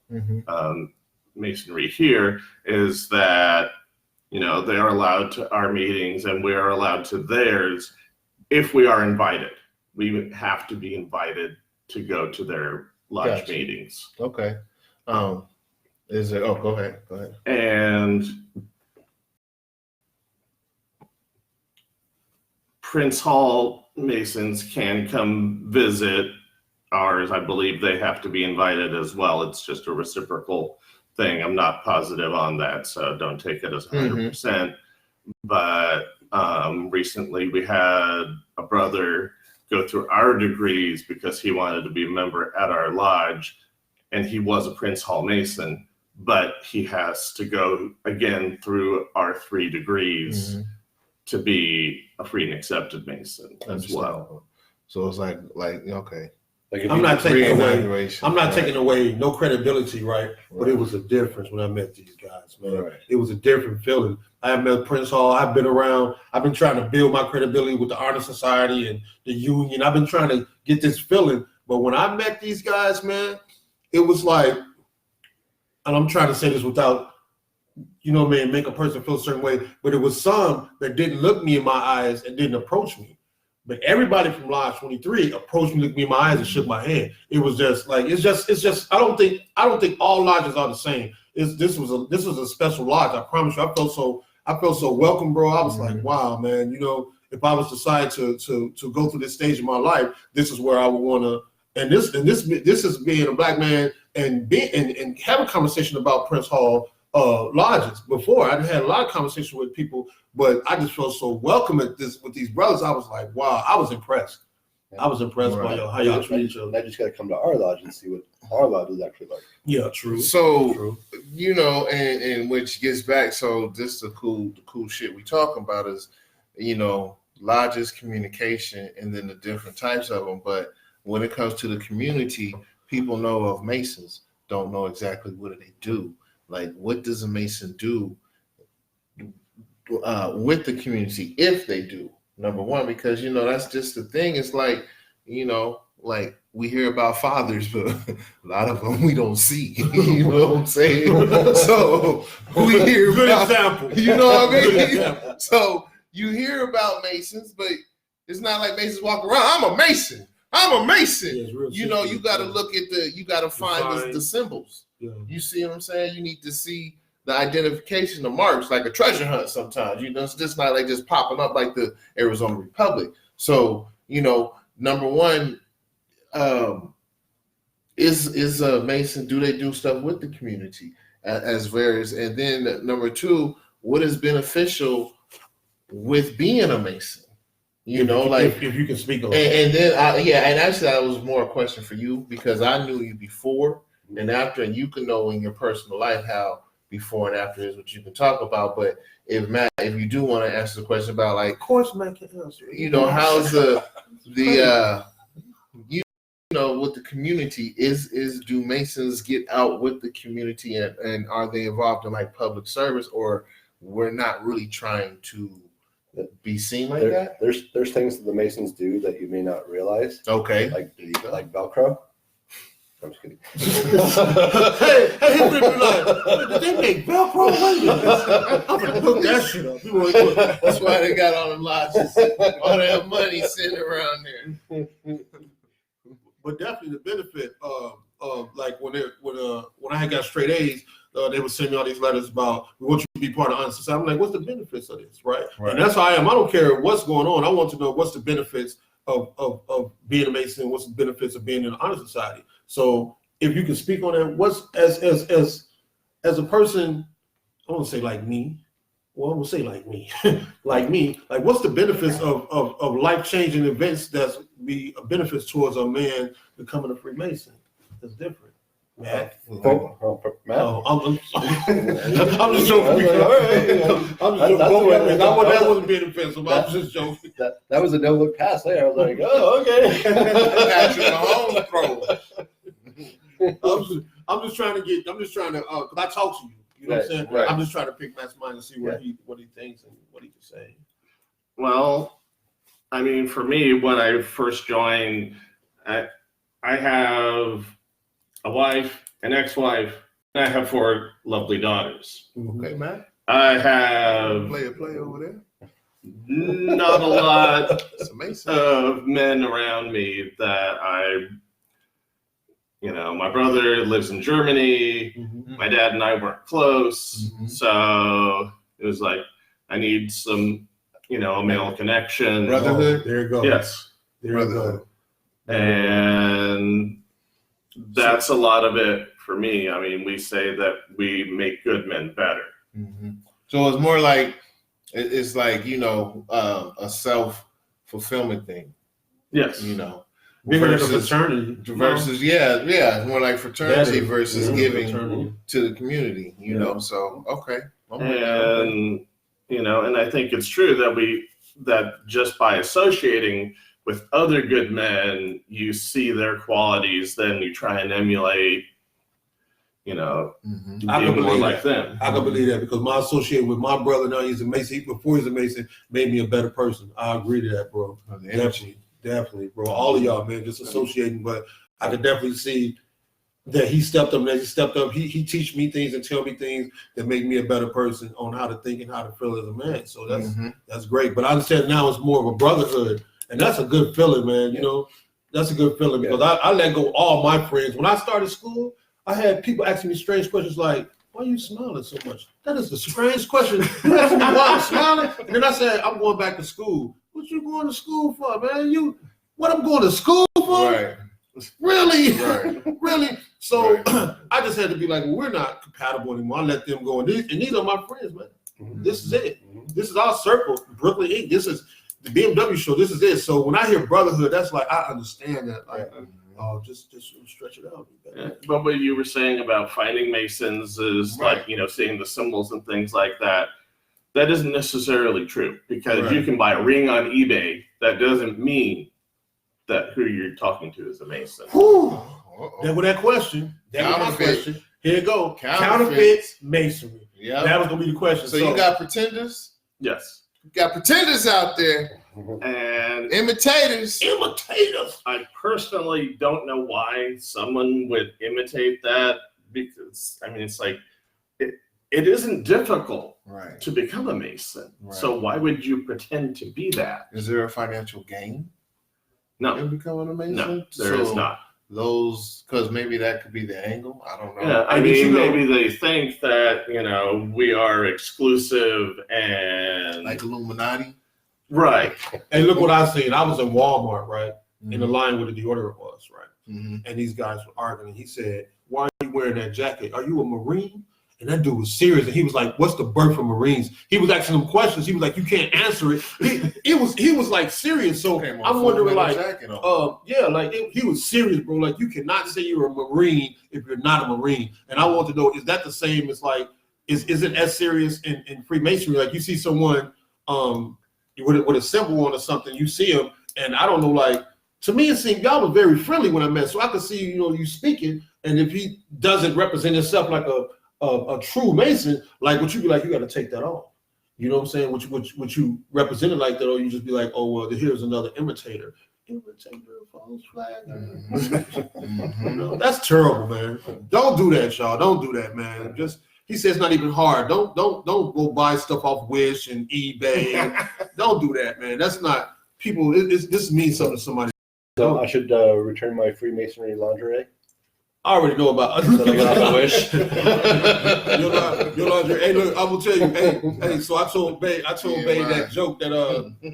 Speaker 4: Masonry here, is that, you know, they are allowed to our meetings and we are allowed to theirs if we are invited. We have to be invited to go to their lodge meetings.
Speaker 2: Okay. Is it? Oh, go ahead.
Speaker 4: And Prince Hall Masons can come visit ours. I believe they have to be invited as well. It's just a reciprocal thing. I'm not positive on that, so don't take it as 100%. But recently we had a brother go through our degrees because he wanted to be a member at our lodge, and he was a Prince Hall Mason, but he has to go again through our 3 degrees to be a Free and Accepted Mason as well.
Speaker 2: So it's like okay.
Speaker 1: Like
Speaker 3: I'm not taking away. I'm not
Speaker 2: Right.
Speaker 3: taking away no credibility, right? But it was a difference when I met these guys, man.
Speaker 2: Right.
Speaker 3: It was a different feeling. I met Prince Hall. I've been around. I've been trying to build my credibility with the Honor Society and the union. I've been trying to get this feeling. But when I met these guys, man, it was like, and I'm trying to say this without, you know, man, make a person feel a certain way. But it was some that didn't look me in my eyes and didn't approach me. But everybody from Lodge 23 approached me, looked me in my eyes, and shook my hand. It was just like it's just. I don't think all lodges are the same. This was a special lodge. I promise you. I felt so welcome, bro. I was like, wow, man. You know, if I was decided to go through this stage of my life, this is where I would want to. And this is being a Black man and have a conversation about Prince Hall lodges. Before I had a lot of conversation with people, but I just felt so welcome at this with these brothers. I was like, wow, I was impressed. I was impressed by y'all, how y'all treat each other.
Speaker 1: I just got to come to our lodge and see what our lodge is actually like.
Speaker 3: Yeah, true.
Speaker 2: So,
Speaker 3: True.
Speaker 2: you know, and which gets back, so this the cool shit we talking about is, you know, lodges, communication, and then the different types of them. But when it comes to the community, people know of Masons, don't know exactly what do they do. Like, what does a Mason do with the community if they do? Number one, because, you know, that's just the thing. It's like, you know, like we hear about fathers, but a lot of them we don't see. You know what I'm saying? So we hear
Speaker 3: Good
Speaker 2: about,
Speaker 3: example.
Speaker 2: you know what I
Speaker 3: Good
Speaker 2: mean?
Speaker 3: example.
Speaker 2: So you hear about Masons, but it's not like Masons walk around. I'm a Mason. I'm a Mason.
Speaker 3: Yeah, it's real
Speaker 2: You know,
Speaker 3: simple.
Speaker 2: you got to look at you got to find the symbols.
Speaker 3: Yeah.
Speaker 2: You see what I'm saying? You need to see the identification, the marks, like a treasure hunt sometimes. You know, it's just not like just popping up like the Arizona Republic. So, you know, number one, is a Mason, do they do stuff with the community as various? And then number two, what is beneficial with being a Mason? You know, like
Speaker 3: if you can speak on
Speaker 2: and then and actually that was more a question for you because I knew you before and after, and you can know in your personal life how before and after is what you can talk about. But if Matt, if you do want to answer the question about like,
Speaker 3: of course, Matt can answer.
Speaker 2: you know, how's you know, with the community is do Masons get out with the community and are they involved in like public service, or we're not really trying to be seen like that?
Speaker 1: There's things that the Masons do that you may not realize.
Speaker 2: Okay.
Speaker 1: Like Velcro. I'm just kidding.
Speaker 3: hey, did they make Velcro? I'm gonna look that shit up.
Speaker 2: That's why they got all them lodges, all that money sitting around there.
Speaker 3: But definitely the benefit like when I had got straight A's, they would send me all these letters about we want you to be part of honor society. I'm like, what's the benefits of this, right? And that's how I am. I don't care what's going on. I want to know what's the benefits of being a Mason. What's the benefits of being in an honor society? So if you can speak on that, what's as a person, I want to say like me. Well, I'm gonna say like me, like what's the benefits of life-changing events that's be benefits towards a man becoming a Freemason? That's different. Matt.
Speaker 1: Matt?
Speaker 3: I'm just joking. That wasn't being offensive. I'm just joking.
Speaker 1: That was a no look pass there. I was like, oh, okay.
Speaker 2: Patrick Mahomes throw.
Speaker 3: I'm just trying to because I talk to you. You know what I'm saying?
Speaker 2: Right.
Speaker 3: I'm just trying to pick Matt's mind and see what he thinks and what he can say.
Speaker 4: Well, I mean, for me, when I first joined, I have a wife, an ex-wife, and I have 4 lovely daughters.
Speaker 2: Okay, Matt.
Speaker 4: I have
Speaker 2: Play over there.
Speaker 4: not a lot
Speaker 2: It's amazing.
Speaker 4: of men around me that you know, my brother lives in Germany. My dad and I weren't close. So it was like, I need some, you know, a male connection.
Speaker 2: Brotherhood.
Speaker 3: There you go.
Speaker 4: Yes.
Speaker 3: There you go.
Speaker 4: And that's a lot of it for me. I mean, we say that we make good men better.
Speaker 2: So it's more like, it's like, you know, a self-fulfillment thing,
Speaker 4: Yes.
Speaker 2: you know.
Speaker 3: Bigger than a fraternity.
Speaker 2: Versus, yeah, more like fraternity versus giving
Speaker 3: fraternity
Speaker 2: to the community, you know. So, okay.
Speaker 4: And, you know, and I think it's true that just by associating with other good men, you see their qualities, then you try and emulate, you know, being more like them.
Speaker 3: I can believe that because my association with my brother, now he's a Mason, before he's a Mason, made me a better person. I agree to that, bro. Definitely, bro. All of y'all, man, just associating. But I could definitely see that he stepped up. He teach me things and tell me things that make me a better person on how to think and how to feel as a man. So that's great. But I understand now it's more of a brotherhood, and that's a good feeling, man. You know, that's a good feeling because I let go all my friends. When I started school, I had people asking me strange questions like, "Why are you smiling so much?" That is the strange question. You asking me why I'm smiling, and then I said, "I'm going back to school." What you going to school for, man? What I'm going to school for?
Speaker 2: Right.
Speaker 3: Really?
Speaker 2: Right.
Speaker 3: Really? So I just had to be like, well, we're not compatible anymore. I let them go. And these are my friends, man. This is it. This is our circle, Brooklyn Inc. the B&W show, this is it. So when I hear brotherhood, that's like, I understand that. Like, just stretch it out.
Speaker 4: Yeah. But what you were saying about finding Masons is like, seeing the symbols and things like that. That isn't necessarily true because you can buy a ring on eBay. That doesn't mean that who you're talking to is a Mason.
Speaker 3: Then with that question, that was my question. Here you go. Counterfeits Masonry.
Speaker 2: Yeah.
Speaker 3: That was going to be the question.
Speaker 2: So you got pretenders?
Speaker 4: Yes.
Speaker 2: You got pretenders out there.
Speaker 4: And
Speaker 2: imitators.
Speaker 4: I personally don't know why someone would imitate that because, I mean, it's like, it isn't difficult to become a Mason. Right. So why would you pretend to be that?
Speaker 2: Is there a financial gain?
Speaker 4: No.
Speaker 2: In becoming a Mason?
Speaker 4: No, there is not.
Speaker 2: Those, because maybe that could be the angle. I don't know.
Speaker 4: Yeah, I mean, maybe they think that, we are exclusive and...
Speaker 2: Like Illuminati?
Speaker 4: Right.
Speaker 3: And look what I seen. I was in Walmart, right? In the line where the deodorant was, right? And these guys were arguing. And he said, "Why are you wearing that jacket? Are you a Marine?" And that dude was serious. And he was like, "What's the birth of Marines?" He was asking them questions. He was like, "You can't answer it." He was like serious. So I'm wondering, like, he was serious, bro. Like, you cannot say you're a Marine if you're not a Marine. And I want to know, is that the same as like, is it as serious in Freemasonry? Like, you see someone with a symbol on or something, you see him, and I don't know, like, to me it seemed y'all was very friendly when I met, so I could see, you speaking, and if he doesn't represent himself like a true Mason, like, would you be like, you got to take that off? You know what I'm saying? Would you represent it like that, or you just be like, oh, well, here's another imitator. False flag. That's terrible, man. Don't do that, y'all. Don't do that, man. He says it's not even hard. Don't go buy stuff off Wish and eBay. Don't do that, man. That's not people. This means something to somebody.
Speaker 1: So I should return my Freemasonry lingerie.
Speaker 3: I already know about
Speaker 1: That I got off Wish.
Speaker 3: Your lingerie. Hey, look, I will tell you. Hey. So I told Bay that joke that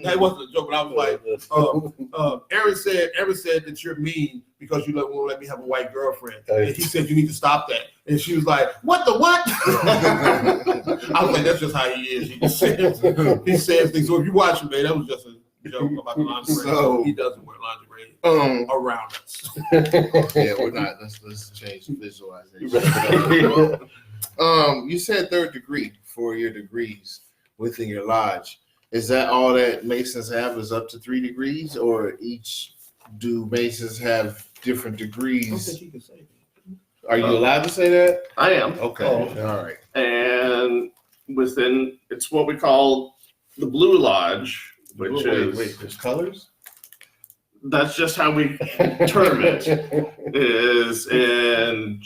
Speaker 3: that wasn't a joke, but I was like, Aaron said that you're mean because you won't let me have a white girlfriend. And he said you need to stop that. And she was like, "What the what?" I was like, "That's just how he is. He says things." So if you watch him, man, that was just a joke about the lingerie. So he doesn't wear lingerie around us.
Speaker 2: Yeah, we're not. Let's change the visualization. You said 3rd degree for your degrees within your lodge. Is that all that Masons have is up to 3 degrees, or do Masons have different degrees?
Speaker 3: I think he can say that.
Speaker 2: Are you allowed to say that?
Speaker 4: I am.
Speaker 2: Okay. All right.
Speaker 4: And it's what we call the Blue Lodge, which
Speaker 2: wait, there's colors?
Speaker 4: That's just how we term it, is in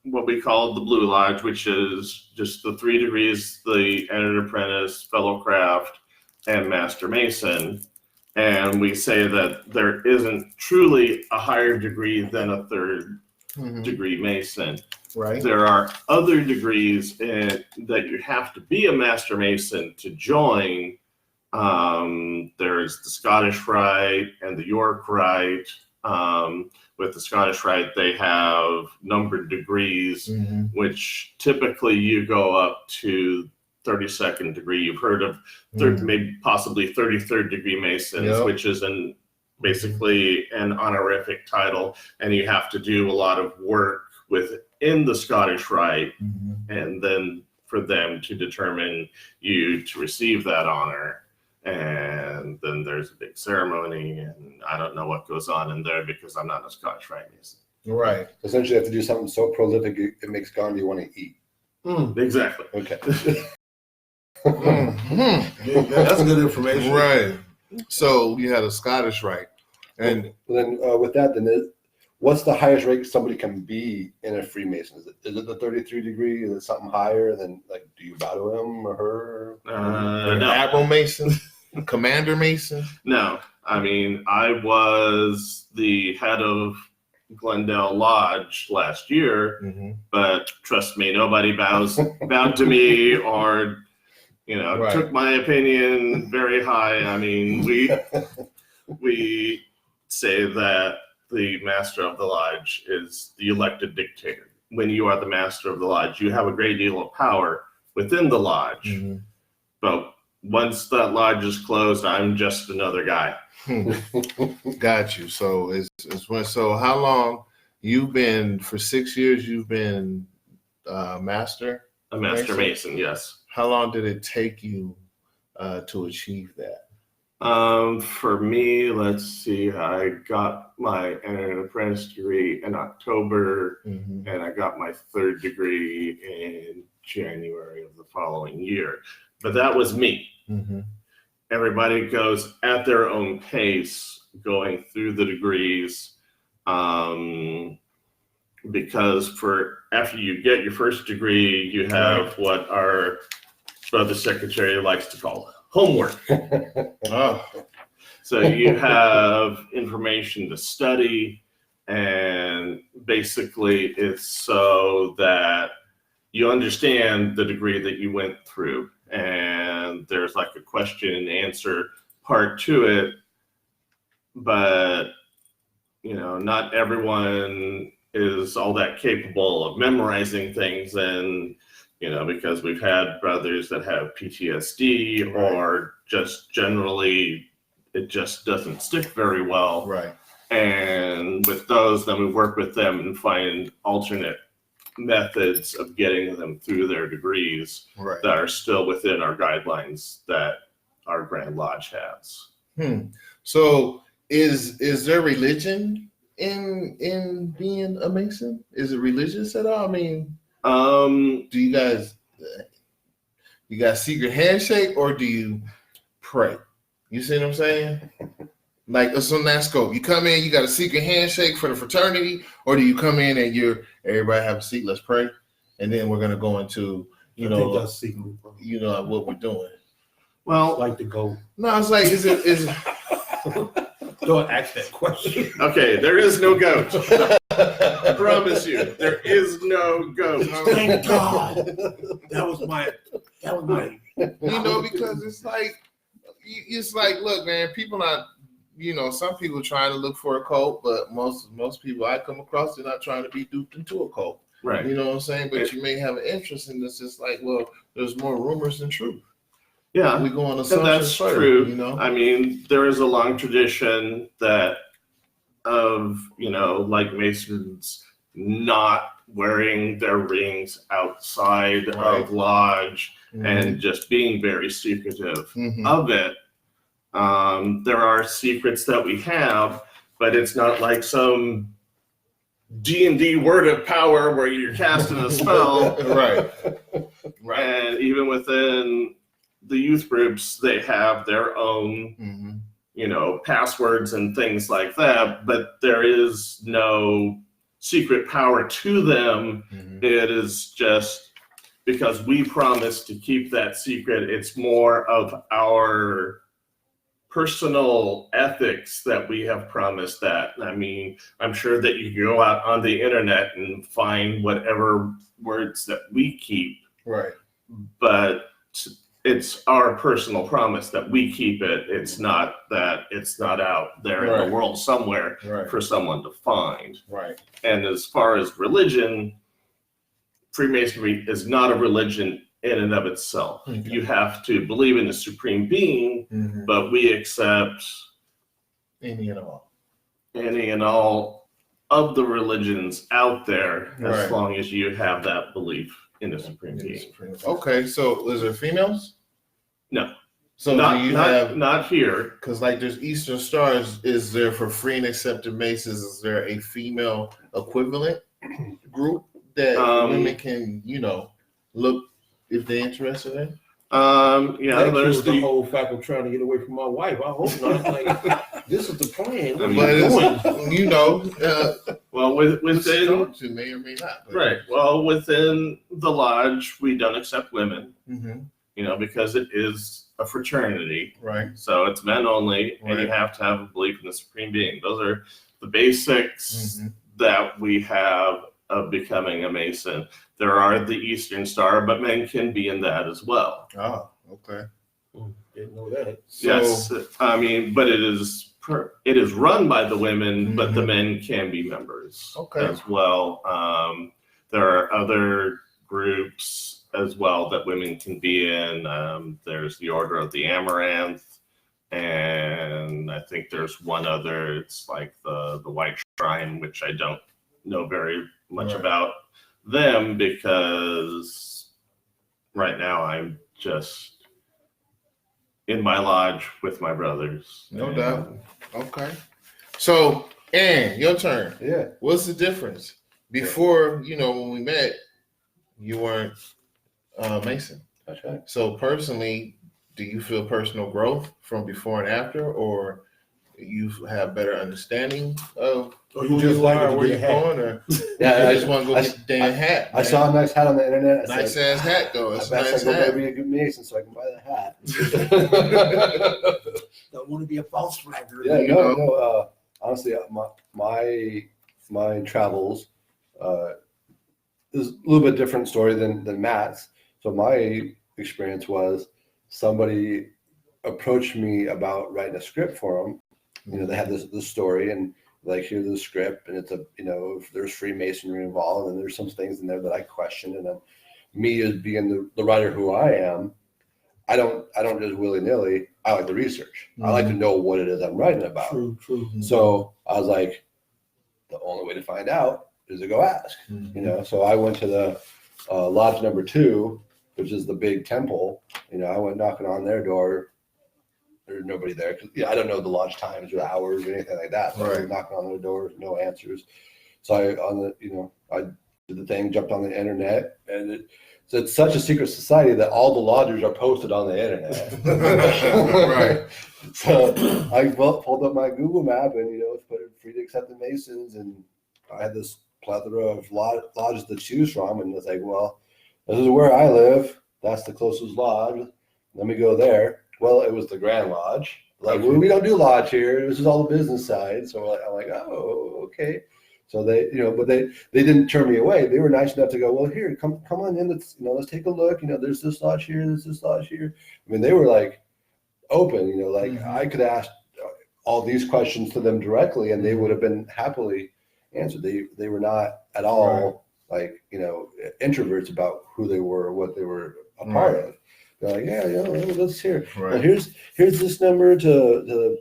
Speaker 4: what we call the Blue Lodge, which is just the 3 degrees, the Entered Apprentice, Fellow Craft, and Master Mason. And we say that there isn't truly a higher degree than a 3rd degree Mason.
Speaker 2: Right.
Speaker 4: There are other degrees that you have to be a Master Mason to join. There's the Scottish Rite and the York Rite. With the Scottish Rite, they have numbered degrees, which typically you go up to 32nd degree. You've heard of maybe possibly 33rd degree Masons, which is basically an honorific title, and you have to do a lot of work within the Scottish Rite, and then for them to determine you to receive that honor. And then there's a big ceremony, and I don't know what goes on in there because I'm not a Scottish Rite Mason.
Speaker 2: Right.
Speaker 1: Essentially, you have to do something so prolific it makes Gandhi want to eat.
Speaker 4: Exactly.
Speaker 1: Okay.
Speaker 3: That's good information.
Speaker 2: Right. So you had a Scottish Rite, and
Speaker 1: then with that, what's the highest rank somebody can be in a Freemason? Is it the 33 degree? Is it something higher? Then, like, do you bow to him or her?
Speaker 4: No.
Speaker 2: Admiral Mason, Commander Mason?
Speaker 4: No. I mean, I was the head of Glendale Lodge last year, but trust me, nobody bowed to me or, took my opinion very high. I mean, we say that the master of the lodge is the elected dictator. When you are the master of the lodge, you have a great deal of power within the lodge, but once that lodge is closed, I'm just another guy.
Speaker 2: Got you. So so how long you've been, for 6 years, you've been master?
Speaker 4: A Master Mason, yes.
Speaker 2: How long did it take you to achieve that?
Speaker 4: For me, let's see, I got my apprentice degree in October,
Speaker 2: Mm-hmm.
Speaker 4: and I got my third degree in January of the following year. But that was me.
Speaker 2: Mm-hmm.
Speaker 4: Everybody goes at their own pace going through the degrees, because after you get your first degree, you have what our brother secretary likes to call homework.
Speaker 2: Oh.
Speaker 4: So you have information to study, and basically it's so that you understand the degree that you went through, and there's like a question and answer part to it, but not everyone is all that capable of memorizing things, and because we've had brothers that have PTSD, or just generally it just doesn't stick very well.
Speaker 2: Right.
Speaker 4: And with those, then we work with them and find alternate methods of getting them through their degrees that are still within our guidelines that our Grand Lodge has.
Speaker 2: So is there religion in being a Mason? Is it religious at all? I mean, do you guys secret handshake, or do you pray? You see what I'm saying? Like, it's on that scope. You come in, you got a secret handshake for the fraternity, or do you come in and everybody have a seat, let's pray, and then we're gonna go into
Speaker 5: I think that's secret.
Speaker 2: what we're doing.
Speaker 4: Well,
Speaker 5: Like to go.
Speaker 2: No, it's like is it
Speaker 5: Don't ask that question.
Speaker 4: okay, there is no goat. I promise you, there is no goat.
Speaker 5: Thank God. That was my.
Speaker 2: because it's like, look, man, people not, some people trying to look for a cult, but most people I come across, they're not trying to be duped into a cult.
Speaker 4: Right.
Speaker 2: You know what I'm saying? But you may have an interest in this. It's like, well, there's more rumors than truth.
Speaker 4: Yeah,
Speaker 2: We go on
Speaker 4: and
Speaker 2: assumptions
Speaker 4: that's
Speaker 2: first,
Speaker 4: true. I mean, there is a long tradition of like Masons not wearing their rings outside of lodge and just being very secretive of it. There are secrets that we have, but it's not like some D&D word of power where you're casting a spell.
Speaker 2: Right.
Speaker 4: And even within the youth groups, they have their own, passwords and things like that, but there is no secret power to them. It is just because we promise to keep that secret. It's more of our personal ethics that we have promised that. I mean, I'm sure that you can go out on the internet and find whatever words that we keep.
Speaker 2: Right.
Speaker 4: But it's our personal promise that we keep it. It's not that it's not out there in the world somewhere for someone to find.
Speaker 2: Right.
Speaker 4: And as far as religion, Freemasonry is not a religion in and of itself.
Speaker 2: Okay.
Speaker 4: You have to believe in the supreme being, but we accept
Speaker 2: any and
Speaker 4: all of the religions out there, as
Speaker 2: Right.
Speaker 4: long as you have that belief in the supreme being.
Speaker 2: Okay, so is there females?
Speaker 4: No.
Speaker 2: So do you have,
Speaker 4: not here.
Speaker 2: because like there's Eastern Stars, is there for free and accepted Masons, is there a female equivalent group that women can, look if they're interested in?
Speaker 4: Yeah,
Speaker 5: That
Speaker 4: there's
Speaker 5: was the
Speaker 4: the
Speaker 5: whole fact of trying to get away from my wife. I hope not. Like, this is the plan. What
Speaker 2: But
Speaker 5: are you doing?
Speaker 2: it's,
Speaker 4: well within
Speaker 2: talk to may or may not. But.
Speaker 4: right. Well, within the lodge, we don't accept women,
Speaker 2: Mm-hmm.
Speaker 4: because it is a fraternity.
Speaker 2: Right.
Speaker 4: So it's men only, and you
Speaker 2: Right.
Speaker 4: have to have a belief in the supreme being. Those are the basics that we have of becoming a Mason. There are the Eastern Star, but men can be in that as well.
Speaker 2: Oh, okay.
Speaker 5: Didn't know that.
Speaker 2: So,
Speaker 4: Yes, I mean, but it is run by the women, but the men can be members
Speaker 2: Okay.
Speaker 4: as well. There are other groups as well that women can be in. There's the Order of the Amaranth, and I think there's one other. It's like the White Shrine, which I don't know very much about them, because right now I'm just in my lodge with my brothers.
Speaker 2: No doubt. Okay. So, Aaron, your turn.
Speaker 1: Yeah.
Speaker 2: What's the difference? Before, when we met, you weren't Mason.
Speaker 1: That's right.
Speaker 2: So personally, do you feel personal growth from before and after, or you have better understanding of who you are, where you're going, or I just want to go get the damn hat?
Speaker 1: I saw a nice hat on the internet.
Speaker 2: Nice ass hat though. It's a nice
Speaker 1: I
Speaker 2: hat.
Speaker 1: go be a good Mason so I can buy the hat.
Speaker 5: Don't want to be a false flagger.
Speaker 1: Yeah, no. Honestly, my travels is a little bit different story than Matt's. So my experience was somebody approached me about writing a script for them. They had this story, and like, here's the script, and it's if there's Freemasonry involved, and there's some things in there that I question, and then me as being the writer who I am, I don't just willy-nilly. I like the research. I like to know what it is I'm writing about.
Speaker 5: True.
Speaker 1: So I was like, the only way to find out is to go ask. So I went to the lodge number 2, which is the big temple. I went knocking on their door. There's nobody there, because I don't know the lodge times or hours or anything like that. So I was knocking on their door, no answers. So I did the thing, jumped on the internet, and it's such a secret society that all the lodges are posted on the internet.
Speaker 2: Right.
Speaker 1: So I pulled up my Google map and put it free to accept the Masons, and I had this plethora of lodges to choose from, and it's like, well, this is where I live. That's the closest lodge. Let me go there. Well, it was the Grand Lodge. Like, we don't do lodge here. This is all the business side. So I'm like, oh, okay. So they, but they didn't turn me away. They were nice enough to go, well, here, come on in. Let's take a look. There's this lodge here. There's this lodge here. I mean, they were like open. I could ask all these questions to them directly, and they would have been happily answered. They were not at all like introverts about who they were or what they were a part of. They're like, let's hear.
Speaker 2: Right.
Speaker 1: Well, here's this number to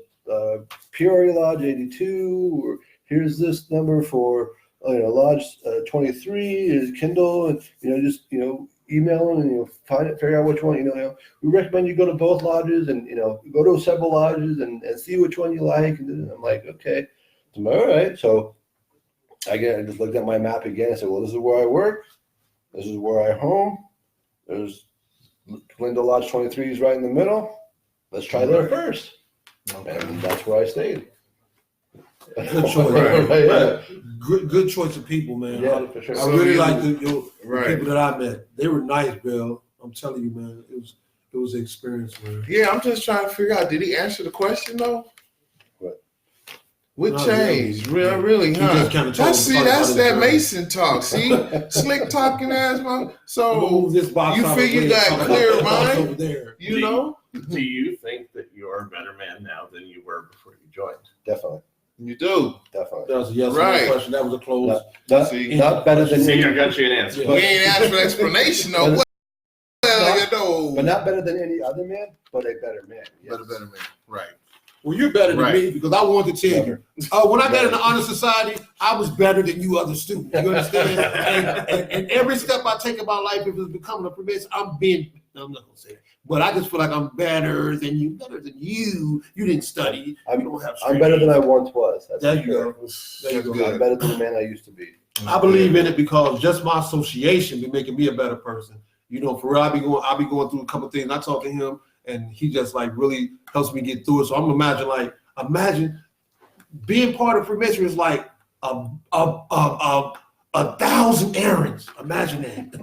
Speaker 1: Peoria Lodge 82, or here's this number for Lodge 23 is Kindle, and just email them and figure out which one. We recommend you go to both lodges and go to several lodges and see which one you like. And I'm like, okay, so all right. So I just looked at my map again and said, well, this is where I work. This is where I home. There's Glendale Lodge 23 is right in the middle. Let's try there first. Okay. And that's where I stayed.
Speaker 5: Good choice. Good choice of people, man.
Speaker 1: Yeah, for sure.
Speaker 5: I really like the people that I met. They were nice, Bill. I'm telling you, man. It was an experience, man.
Speaker 2: Yeah, I'm just trying to figure out, did he answer the question though? What
Speaker 5: Not
Speaker 2: changed? Really, huh?
Speaker 5: Just kind of
Speaker 2: That's that Mason talk. See, slick talking ass, man. So
Speaker 5: move this box
Speaker 2: you figure that clear mind
Speaker 5: over there.
Speaker 4: Do you think that you're a better man now than you were before you joined?
Speaker 1: Definitely.
Speaker 2: You do.
Speaker 1: Definitely.
Speaker 5: That was a yes or
Speaker 2: Right.
Speaker 5: no question. That was a close.
Speaker 1: Not better than
Speaker 4: See, I
Speaker 1: any,
Speaker 4: got you an answer.
Speaker 2: We ain't asked for an explanation though. What the hell you know?
Speaker 1: but not better than any other man, but a better man. Yes.
Speaker 2: But a better man. Right.
Speaker 5: Well, you're better than
Speaker 2: Right.
Speaker 5: me, because I wanted to tell you. When I got in the honor society, I was better than you other students. You understand? and every step I take in my life, if it's becoming a Freemason, I'm not going to say that. But I just feel like I'm better than you. You didn't study. You don't have
Speaker 1: I'm better than I once was. That's
Speaker 5: There
Speaker 1: for
Speaker 5: you
Speaker 1: sure.
Speaker 5: go. There you go.
Speaker 1: I'm better than the man I used to be.
Speaker 5: I believe in it because just my association be making me a better person. For real, I'll be going through a couple of things. I talk to him, and he just like really helps me get through it. So I'm imagine being part of Freemasonry is like a 1,000 errands. Imagine that.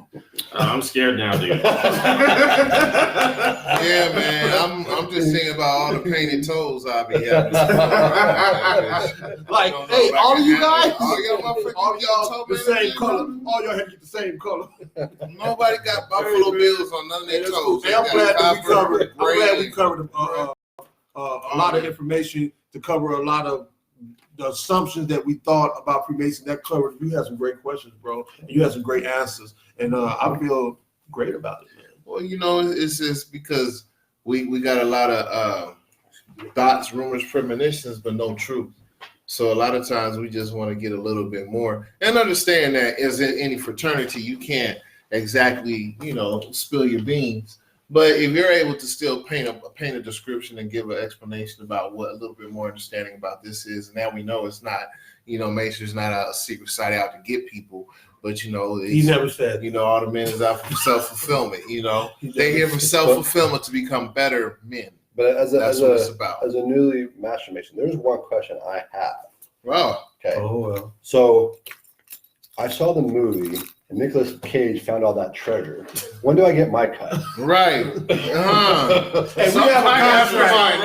Speaker 4: I'm scared now, dude.
Speaker 2: Yeah, man. I'm just thinking about all the painted toes I'll be having.
Speaker 5: Like, hey, all of you guys,
Speaker 2: all y'all
Speaker 5: the same color. All y'all had to get the same color.
Speaker 2: Nobody got buffalo bills on none of their toes.
Speaker 5: Hey, I'm glad we covered
Speaker 2: Right.
Speaker 5: a lot of information to cover a lot of the assumptions that we thought about Freemason. That covered. You had some great questions, bro. And you had some great answers, and I feel great about it, man.
Speaker 2: Well, you know, it's just because we got a lot of thoughts, rumors, premonitions, but no truth. So a lot of times we just want to get a little bit more and understand that as in any fraternity, you can't exactly, you know, spill your beans. But if you're able to still paint a description and give an explanation about what a little bit more understanding about this is, and now we know it's not, you know, Mason's not a secret society out to get people, but you know,
Speaker 5: He never said,
Speaker 2: you know, all the men is out for self-fulfillment. You know, they're here for self-fulfillment to become better men.
Speaker 1: But as
Speaker 2: That's what it's about.
Speaker 1: a newly Master Mason, there's one question I have.
Speaker 2: Wow.
Speaker 1: Okay.
Speaker 5: oh well.
Speaker 1: So I saw the movie and Nicolas Cage found all that treasure. When do I get my cut?
Speaker 2: Right.
Speaker 5: Hey, we have a contract.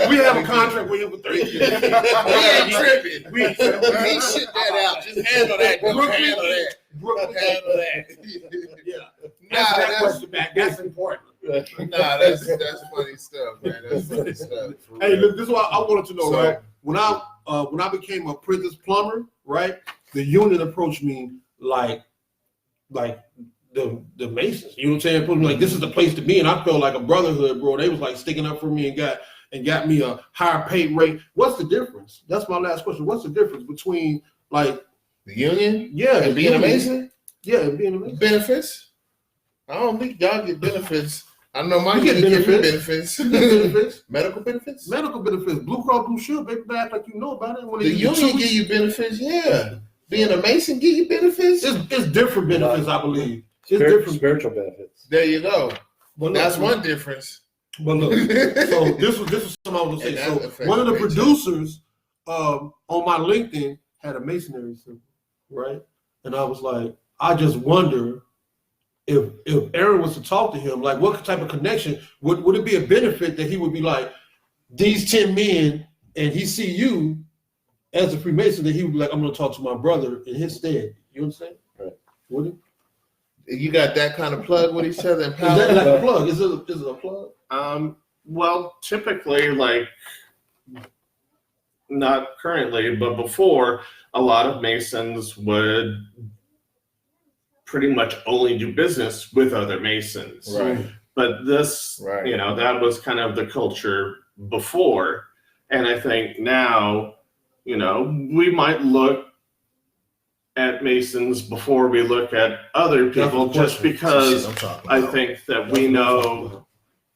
Speaker 5: We have a contract with him for 3 years.
Speaker 2: I'm tripping. We shit that out. Just handle that. Handle that. Handle that.
Speaker 5: Yeah. Answer that question back. That's important.
Speaker 2: Nah, that's funny stuff, man. That's funny stuff.
Speaker 5: Hey, look, this is what I wanted to know, right? When I became a apprentice plumber, right? The union approached me like the Masons. You know what I'm saying? Put me like, this is the place to be, and I felt like a brotherhood, bro. They was like sticking up for me and got me a higher pay rate. What's the difference? That's my last question. What's the difference between like
Speaker 2: the union?
Speaker 5: Yeah,
Speaker 2: and being a Mason?
Speaker 5: Yeah, and being a Mason.
Speaker 2: Benefits? I don't think y'all get benefits. I know my
Speaker 5: get
Speaker 2: union
Speaker 5: benefits.
Speaker 2: give me benefits. Medical benefits?
Speaker 5: Medical benefits. Blue Cross Blue Shield, baby, act like you know about it. When
Speaker 2: the union give you benefits, yeah. Being a Mason give you benefits?
Speaker 5: It's different benefits, I believe. It's
Speaker 1: different spiritual benefits.
Speaker 2: There you go.
Speaker 5: But
Speaker 2: that's one difference.
Speaker 5: But look, so this was something I was gonna say. So one of the producers on my LinkedIn had a masonry symbol, right? And I was like, I just wonder if Aaron was to talk to him, like what type of connection would it be a benefit that he would be like these 10 men and he see you as a Freemason, that he would be like, I'm going to talk to my brother in his stead. You understand?
Speaker 1: Right.
Speaker 5: Would it?
Speaker 2: You got that kind of plug with each other?
Speaker 5: Is that like a plug? Is it a plug?
Speaker 4: Well, typically, like, not currently, but before, a lot of Masons would pretty much only do business with other Masons.
Speaker 2: Right.
Speaker 4: But this,
Speaker 2: right.
Speaker 4: You know, that was kind of the culture before. And I think now, you know, we might look at Masons before we look at other people, just because I think that we know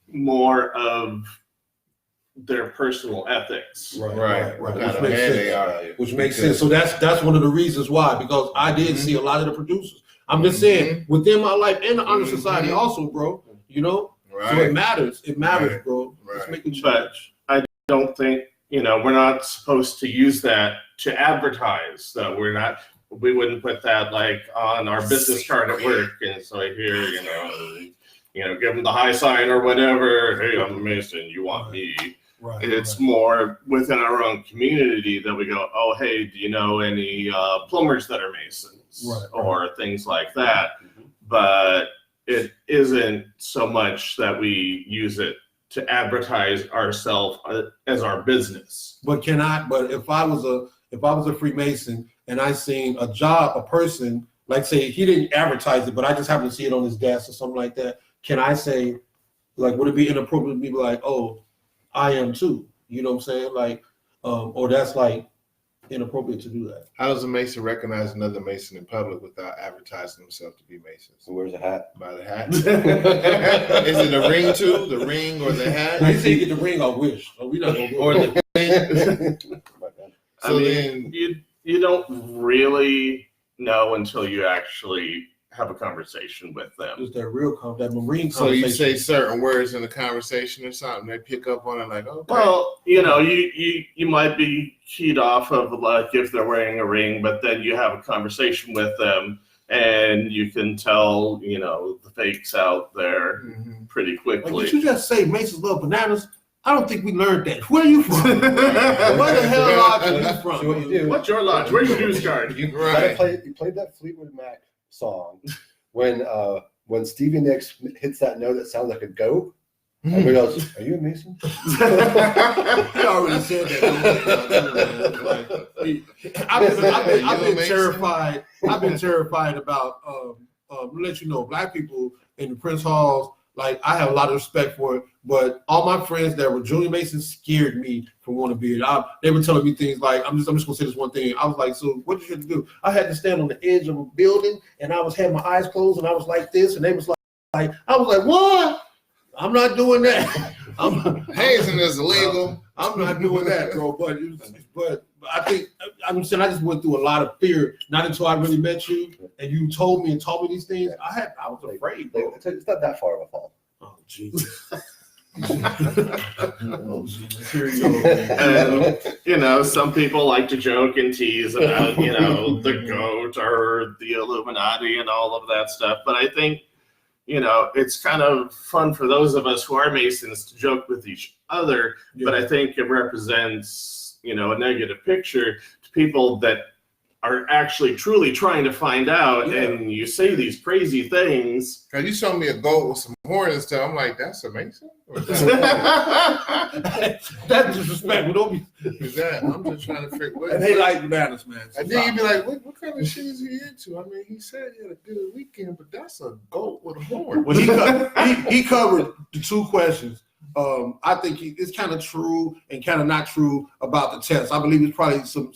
Speaker 4: more of their personal ethics.
Speaker 2: Right.
Speaker 5: Which
Speaker 2: Kind of
Speaker 5: makes
Speaker 2: man
Speaker 5: sense.
Speaker 2: they are.
Speaker 5: Which makes sense. So that's one of the reasons why, because I did see a lot of the producers. I'm just saying, within my life and the honor society also, bro, you know?
Speaker 2: Right.
Speaker 5: So it matters. It matters, bro. Let's make it
Speaker 4: But I don't think, you know, we're not supposed to use that to advertise. So we wouldn't put that like on our business card at work. And so here, you know, give them the high sign or whatever. Hey, I'm a Mason. You want me?
Speaker 5: Right.
Speaker 4: It's more within our own community that we go, oh, hey, do you know any plumbers that are Masons?
Speaker 5: Right.
Speaker 4: Or things like that. But it isn't so much that we use it to advertise ourselves as our business.
Speaker 5: But if I was a Freemason and I seen a person, like say he didn't advertise it, but I just happened to see it on his desk or something like that, can I say, like, would it be inappropriate to be like, oh, I am too? You know what I'm saying? Like, or that's like inappropriate to do that.
Speaker 2: How does a Mason recognize another Mason in public without advertising themselves to be Masons?
Speaker 1: So where's the hat?
Speaker 2: By the hat. Is it the ring too? The ring or the hat?
Speaker 5: They say you get the ring, I wish. So we not gonna go
Speaker 2: Or the
Speaker 4: I mean, you don't really know until you actually have a conversation with them.
Speaker 5: just that real that marine
Speaker 2: So
Speaker 5: conversation.
Speaker 2: you say certain words in the conversation or something, they pick up on it like, okay.
Speaker 4: Well, you know, you might be keyed off of like if they're wearing a ring, but then you have a conversation with them and you can tell, you know, the fakes out there pretty
Speaker 5: like,
Speaker 4: quickly.
Speaker 5: did you just say Masons love bananas? I don't think we learned that. Where are you from? Where the hell are you from?
Speaker 1: So what you do?
Speaker 4: What's your lodge? Where's your news card?
Speaker 1: You
Speaker 2: Right.
Speaker 1: played that Fleetwood Mac song when Stevie Nicks hits that note that sounds like a goat. Everybody goes, "Are you a Mason?"
Speaker 5: He already said that. I've been terrified. I've been terrified about let you know, black people in the Prince Halls, like I have a lot of respect for it, but all my friends that were junior Masons scared me from wanting to be it. They were telling me things like, I'm just gonna say this one thing. I was like, so what did you have to do? I had to stand on the edge of a building, and I had my eyes closed, and I was like this, and they was like I was like, what? I'm not doing that.
Speaker 2: Hazing is illegal.
Speaker 5: I'm not doing that, bro. But I think I'm saying I just went through a lot of fear. Not until I really met you and you told me these things. I was afraid, bro.
Speaker 1: It's not that far of a fall.
Speaker 5: Oh Jesus. Oh, Jesus. Here you go, man.
Speaker 4: And, you know, some people like to joke and tease about, you know, the goat or the Illuminati and all of that stuff. But I think, you know, it's kind of fun for those of us who are Masons to joke with each other.
Speaker 5: Yeah.
Speaker 4: But I think it represents, you know, a negative picture to people that are actually truly trying to find out.
Speaker 5: Yeah.
Speaker 4: And you say these crazy things.
Speaker 2: Cause you showed me a goat with some horns and stuff. I'm like, that's a Mason? Or is
Speaker 5: That's disrespectful. Don't be.
Speaker 2: that? I'm just trying to figure what.
Speaker 5: And they like bananas, man.
Speaker 2: And then you'd be like, what kind of shit is he into? I mean, he said he had a good weekend, but that's a goat with a horn.
Speaker 5: Well, he covered the two questions. I think it's kind of true and kind of not true about the test. I believe it's probably some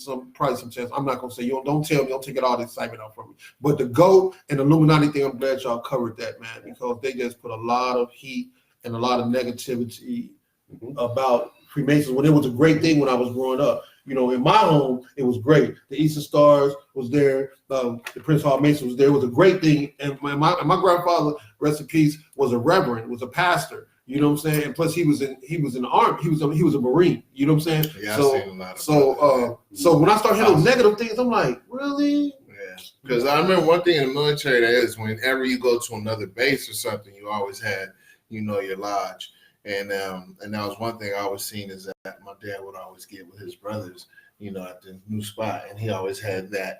Speaker 5: tests. I'm not gonna say don't tell me, don't take it all the excitement out from me. But the GOAT and the Illuminati thing, I'm glad y'all covered that, man, because they just put a lot of heat and a lot of negativity about Freemasons when it was a great thing when I was growing up. You know, in my home, it was great. The Eastern Stars was there. The Prince Hall Mason was there. It was a great thing. And my grandfather, rest in peace, was a reverend, was a pastor. You know what I'm saying? And plus, he was in the army. He was a Marine. You know what I'm saying?
Speaker 2: Yeah,
Speaker 5: so
Speaker 2: I've seen a lot of
Speaker 5: so when I start hearing those negative things, I'm like, really?
Speaker 2: Yeah, because I remember one thing in the military that is whenever you go to another base or something, you always had, you know, your lodge. And that was one thing I always seen is that my dad would always get with his brothers, you know, at the new spot. And he always had that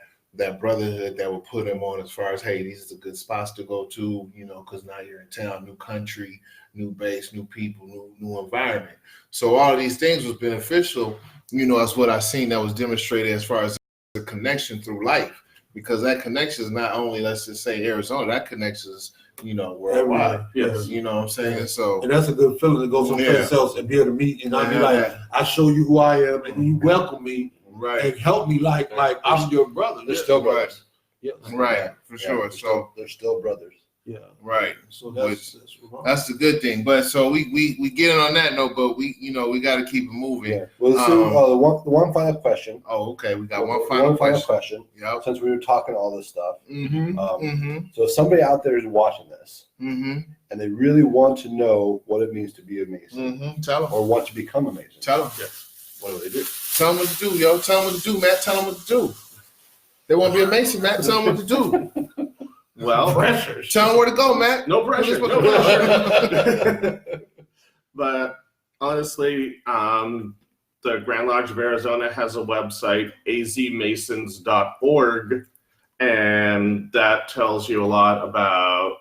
Speaker 2: brotherhood that would put him on as far as, hey, these are the good spots to go to, you know, because now you're in town, new country, new base, new people, new environment. So all of these things was beneficial, you know, that's what I seen that was demonstrated as far as the connection through life. Because that connection is not only, let's just say Arizona, that connection is, you know, worldwide.
Speaker 5: Yes.
Speaker 2: You know what I'm saying? So
Speaker 5: And that's a good feeling to go someplace else and be able to meet. And I'll be like, I show you who I am, and you welcome me and help me like I'm your brother.
Speaker 1: They're still brothers.
Speaker 5: Yeah.
Speaker 2: Right, for sure. So
Speaker 1: they're still brothers.
Speaker 5: Yeah.
Speaker 2: right.
Speaker 5: So
Speaker 2: That's the good thing. But so we get in on that note, but we got to keep it moving.
Speaker 1: Yeah. Well, the one final question.
Speaker 2: Oh, okay. We got one final question. Yep.
Speaker 1: Since we were talking all this stuff.
Speaker 2: Mm-hmm.
Speaker 1: So if somebody out there is watching this and they really want to know what it means to be a Mason
Speaker 2: Tell them.
Speaker 1: or want to become a Mason,
Speaker 2: Tell them.
Speaker 1: Yeah. What do they do?
Speaker 2: Tell them what to do, yo. Tell them what to do, Matt. Tell them what to do. They want to be a Mason, Matt. Tell them what to do.
Speaker 4: Well,
Speaker 5: pressure.
Speaker 2: Tell them where to go, Matt.
Speaker 4: No pressure. No pressure. But honestly, the Grand Lodge of Arizona has a website, azmasons.org, and that tells you a lot about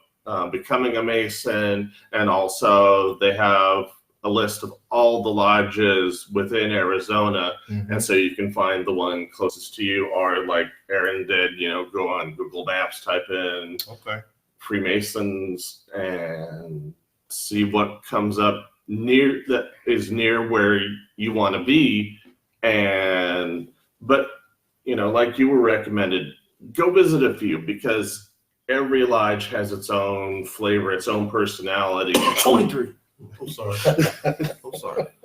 Speaker 4: becoming a Mason, and also they have a list of all the lodges within Arizona, and so you can find the one closest to you, or like Aaron did, you know, go on Google Maps, type in Freemasons, and see what comes up near where you want to be. But you know, like you were recommended, go visit a few, because every lodge has its own flavor, its own personality.
Speaker 5: 23. I'm sorry.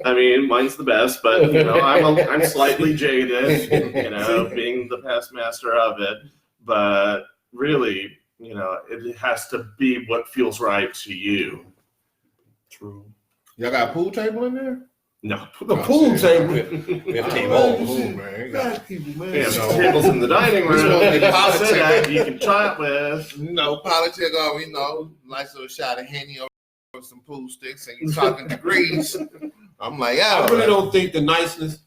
Speaker 4: I mean, mine's the best, but you know, I'm slightly jaded, you know, being the past master of it. But really, you know, it has to be what feels right to you.
Speaker 5: True.
Speaker 2: Y'all got a pool table in there?
Speaker 5: No, the pool table.
Speaker 1: We have tables.
Speaker 2: Man.
Speaker 4: We have tables in the dining room. You can chat with.
Speaker 2: You know, politics, you know, nice little shot of Henny or some pool sticks, and you talking degrees. I'm like, yeah.
Speaker 5: I really don't think the niceness.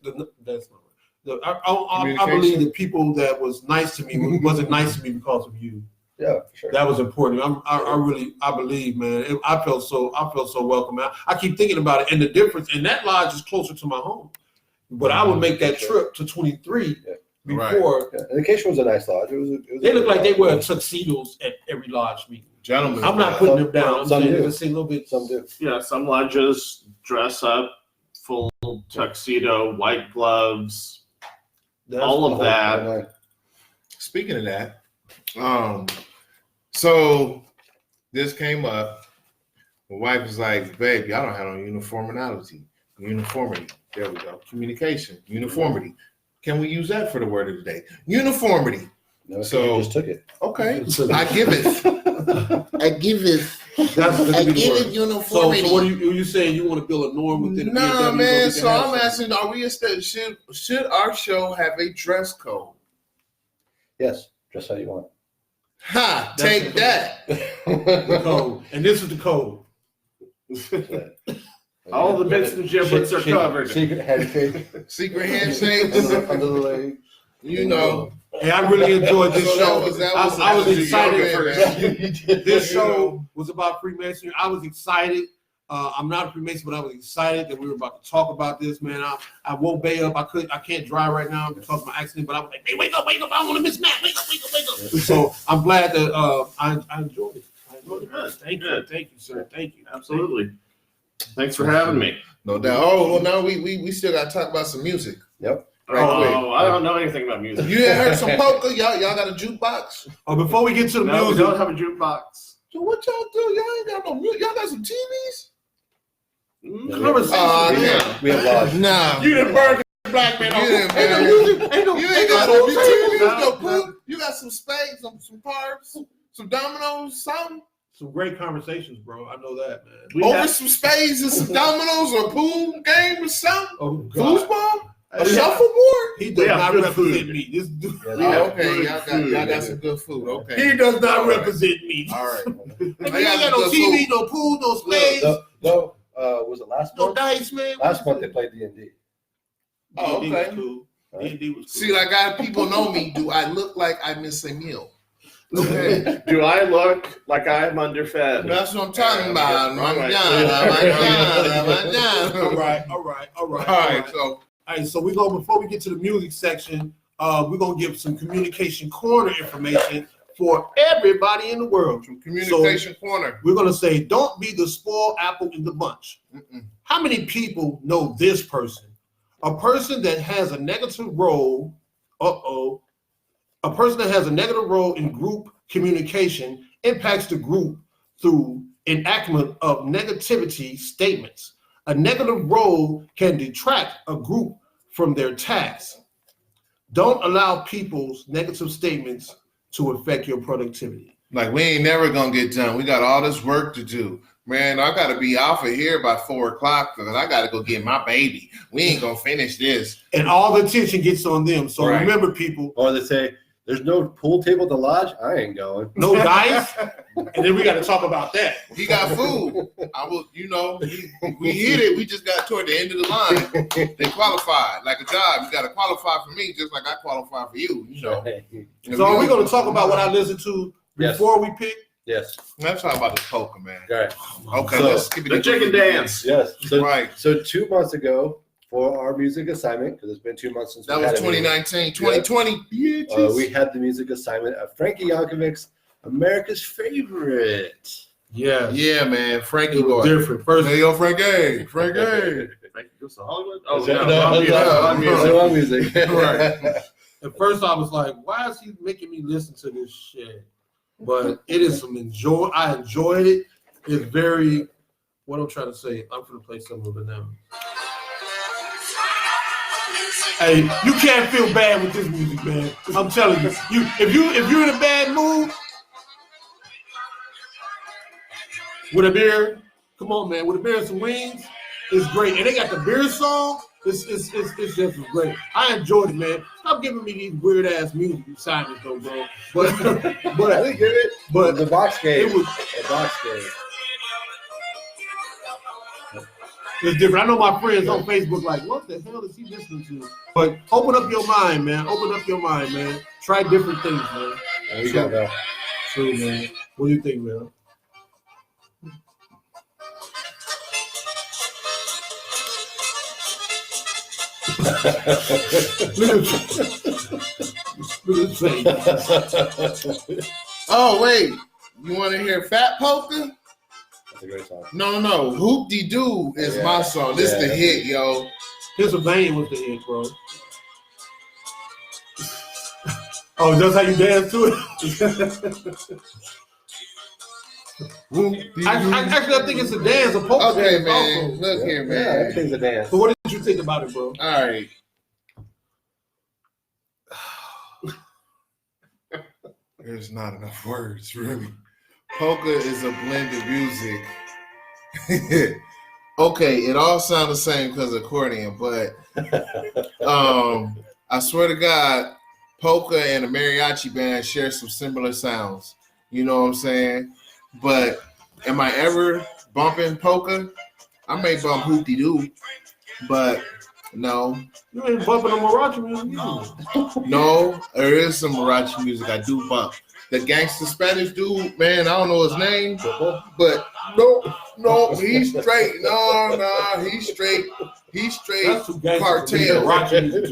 Speaker 5: That's not right. I believe the people that was nice to me wasn't nice to me because of you.
Speaker 1: Yeah, for sure.
Speaker 5: That was important. I believe, man. I felt so welcome. I keep thinking about it, and the difference. And that lodge is closer to my home, but I would make that trip to 23 before.
Speaker 1: Yeah, and the Occasion was a nice lodge. It was
Speaker 5: They look like they wear tuxedos at every lodge meeting.
Speaker 2: Gentlemen,
Speaker 5: I'm not putting them down. I'm
Speaker 1: Some
Speaker 5: saying
Speaker 1: do.
Speaker 5: let's see a little bit.
Speaker 1: Some do.
Speaker 4: Yeah, some lodges dress up, full tuxedo, white gloves, all of that.
Speaker 2: Speaking of that, so this came up. My wife was like, "Babe, y'all don't have no uniformity. There we go. Communication, uniformity. Can we use that for the word of the day? Uniformity.
Speaker 1: No,
Speaker 2: So-
Speaker 1: you just took it.
Speaker 2: Okay, I give it. I give it.
Speaker 5: That's
Speaker 2: I
Speaker 5: the
Speaker 2: give
Speaker 5: word.
Speaker 2: it
Speaker 5: So
Speaker 2: uniformity.
Speaker 5: what are you saying? You want to build a norm within the
Speaker 2: Nah,
Speaker 5: B&W,
Speaker 2: man.
Speaker 5: so
Speaker 2: So
Speaker 5: we can
Speaker 2: I'm
Speaker 5: have
Speaker 2: asking: are we instead should our show have a dress code?
Speaker 1: Yes, just how you want.
Speaker 2: Ha!
Speaker 5: That's
Speaker 2: Take that.
Speaker 5: the code, and this is the code.
Speaker 4: All the bits and giblets are covered.
Speaker 1: Secret handshake
Speaker 2: Secret handshakes.
Speaker 1: under the leg.
Speaker 2: You know.
Speaker 5: Hey, I really enjoyed this
Speaker 2: So
Speaker 5: show. I was excited. This show was about Freemasonry. I was excited. I'm not a Freemason, but I was excited that we were about to talk about this, man. I woke Bay up. I can't drive right now because of my accident, but I was like, hey, wake up. I don't want to miss Matt. Wake up. So I'm glad that I enjoyed it. Thank you, sir. Thank you.
Speaker 4: Absolutely. Thanks for having me.
Speaker 2: No doubt. Oh, well, now we still got to talk about some music.
Speaker 1: Yep.
Speaker 2: Right quick.
Speaker 4: I don't know anything about music.
Speaker 2: You ain't heard some polka? Y'all got a jukebox?
Speaker 5: Before we get to the
Speaker 4: No, we
Speaker 5: music,
Speaker 4: don't have a jukebox.
Speaker 2: So what y'all do? Y'all ain't got no music. Y'all got some TVs?
Speaker 5: conversation.
Speaker 2: Yeah.
Speaker 1: We have lodge.
Speaker 2: Nah.
Speaker 5: You didn't burn the black man.
Speaker 2: You didn't,
Speaker 5: Ain't no
Speaker 2: man.
Speaker 5: music. Ain't no.
Speaker 2: You
Speaker 5: Ain't
Speaker 2: ain't
Speaker 5: no
Speaker 2: got no
Speaker 5: music.
Speaker 2: TVs, no
Speaker 4: No.
Speaker 2: pool. You got some spades, some cards, some dominoes, something?
Speaker 5: Some great conversations, bro. I know that, man.
Speaker 4: We
Speaker 2: Over
Speaker 4: have-
Speaker 2: some spades and some dominoes or a pool game or something?
Speaker 5: Oh God.
Speaker 2: Foosball? A
Speaker 4: Yeah.
Speaker 2: shuffleboard?
Speaker 5: He does
Speaker 4: have
Speaker 5: not
Speaker 4: good
Speaker 5: represent
Speaker 4: food.
Speaker 5: me. This dude,
Speaker 1: Yeah,
Speaker 4: We have
Speaker 2: Oh, okay.
Speaker 4: good
Speaker 2: Y'all
Speaker 4: food.
Speaker 2: got some good food. Okay.
Speaker 5: he does not
Speaker 2: All right.
Speaker 5: represent me.
Speaker 2: All right.
Speaker 5: He
Speaker 2: I
Speaker 5: ain't got no
Speaker 2: good
Speaker 5: TV,
Speaker 2: food.
Speaker 5: no pool, no spades,
Speaker 1: No, was it last
Speaker 5: no
Speaker 1: month?
Speaker 5: dice, man.
Speaker 1: Last month they played D&D.
Speaker 2: Oh,
Speaker 5: D&D
Speaker 2: okay.
Speaker 5: was cool. D&D was cool.
Speaker 2: See, like people know me. Do I look like I miss a meal? Okay.
Speaker 4: Do I look like I'm underfed?
Speaker 2: That's what I'm talking about.
Speaker 4: All right.
Speaker 5: All right.
Speaker 2: All right. So
Speaker 5: All right, so we're gonna before we get to the music section, we're gonna give some communication corner information for everybody in the world.
Speaker 2: communication corner.
Speaker 5: We're gonna say, don't be the spoiled apple in the bunch.
Speaker 2: Mm-mm.
Speaker 5: How many people know this person? A person that has a negative role. A person that has a negative role in group communication impacts the group through enactment of negativity statements. A negative role can detract a group from their tasks. Don't allow people's negative statements to affect your productivity.
Speaker 2: Like we ain't never gonna get done. We got all this work to do. Man, I gotta be off of here by 4:00 because I gotta go get my baby. We ain't gonna finish this.
Speaker 5: And all the attention gets on them. So
Speaker 2: Right.
Speaker 5: remember, people,
Speaker 1: Or they say, there's no pool table at the lodge? I ain't going.
Speaker 5: no dice. And then we got to talk about that.
Speaker 2: He got food. I will, we hit it. We just got toward the end of the line. They qualified like a job. You gotta qualify for me just like I qualify for you.
Speaker 5: So are we going to talk about what I listened to
Speaker 1: Yes.
Speaker 5: before we pick?
Speaker 1: Yes.
Speaker 2: Let's talk about this poker, man.
Speaker 1: All right.
Speaker 2: Okay,
Speaker 1: So,
Speaker 2: let's skip it.
Speaker 4: The chicken dance.
Speaker 1: Yes. So,
Speaker 2: Right.
Speaker 1: so 2 months ago, for our music assignment, because it's been 2 months since
Speaker 2: That
Speaker 1: we
Speaker 2: was
Speaker 1: had a meeting,
Speaker 2: 2019, 2020.
Speaker 1: we had the music assignment of Frankie Yankovic's America's Favorite.
Speaker 5: Yeah.
Speaker 2: Yeah, man. Frankie
Speaker 5: It was
Speaker 2: boy.
Speaker 5: different. First,
Speaker 2: Hey, yo, Frankie. Frankie.
Speaker 4: Thank you. Goes to Hollywood? Oh,
Speaker 1: No,
Speaker 4: no, wrong music, wrong music.
Speaker 1: Wrong music.
Speaker 2: Right.
Speaker 5: at first I was like, why is he making me listen to this shit? But it is I enjoyed it. It's very, what I'm trying to say, I'm going to play some of it now. Hey, you can't feel bad with this music, man. I'm telling you. If you're in a bad mood with a beer, come on, man. With a beer and some wings, it's great. And they got the beer song. It's just great. I enjoyed it, man. Stop giving me these weird ass music assignments, though, bro. But
Speaker 1: I didn't get it.
Speaker 5: but
Speaker 1: The box game.
Speaker 5: it was
Speaker 1: The box game.
Speaker 5: it's different. I know my friends on Facebook like, what the hell is he listening to? But open up your mind, man. Open up your mind, man. Try different things, man.
Speaker 1: There you go, though.
Speaker 5: True, man. What do you think, man? Look at
Speaker 2: Oh wait, you want to hear Fat Polka?
Speaker 1: That's a great song.
Speaker 2: No. Hoop De Doo is my song. This is the hit, yo.
Speaker 5: Pennsylvania was the hit, bro. Oh, that's how you dance to it? Actually, I think it's a dance. A polka
Speaker 2: Okay,
Speaker 5: dance
Speaker 2: man.
Speaker 5: also.
Speaker 2: Look here, man.
Speaker 1: Yeah, everything's a dance.
Speaker 5: So what did you think about it, bro?
Speaker 2: All right. There's not enough words, really. Polka is a blend of music. Okay, it all sounds the same because of accordion, but I swear to God, polka and a mariachi band share some similar sounds. You know what I'm saying? But am I ever bumping polka? I may bump Hoopty Doo, but no.
Speaker 5: You ain't bumping on Marachi music.
Speaker 2: No, there is some Marachi music I do bump. The gangster Spanish dude, man, I don't know his name, but no, he's straight. No, he's straight. He's straight cartel. Yeah, this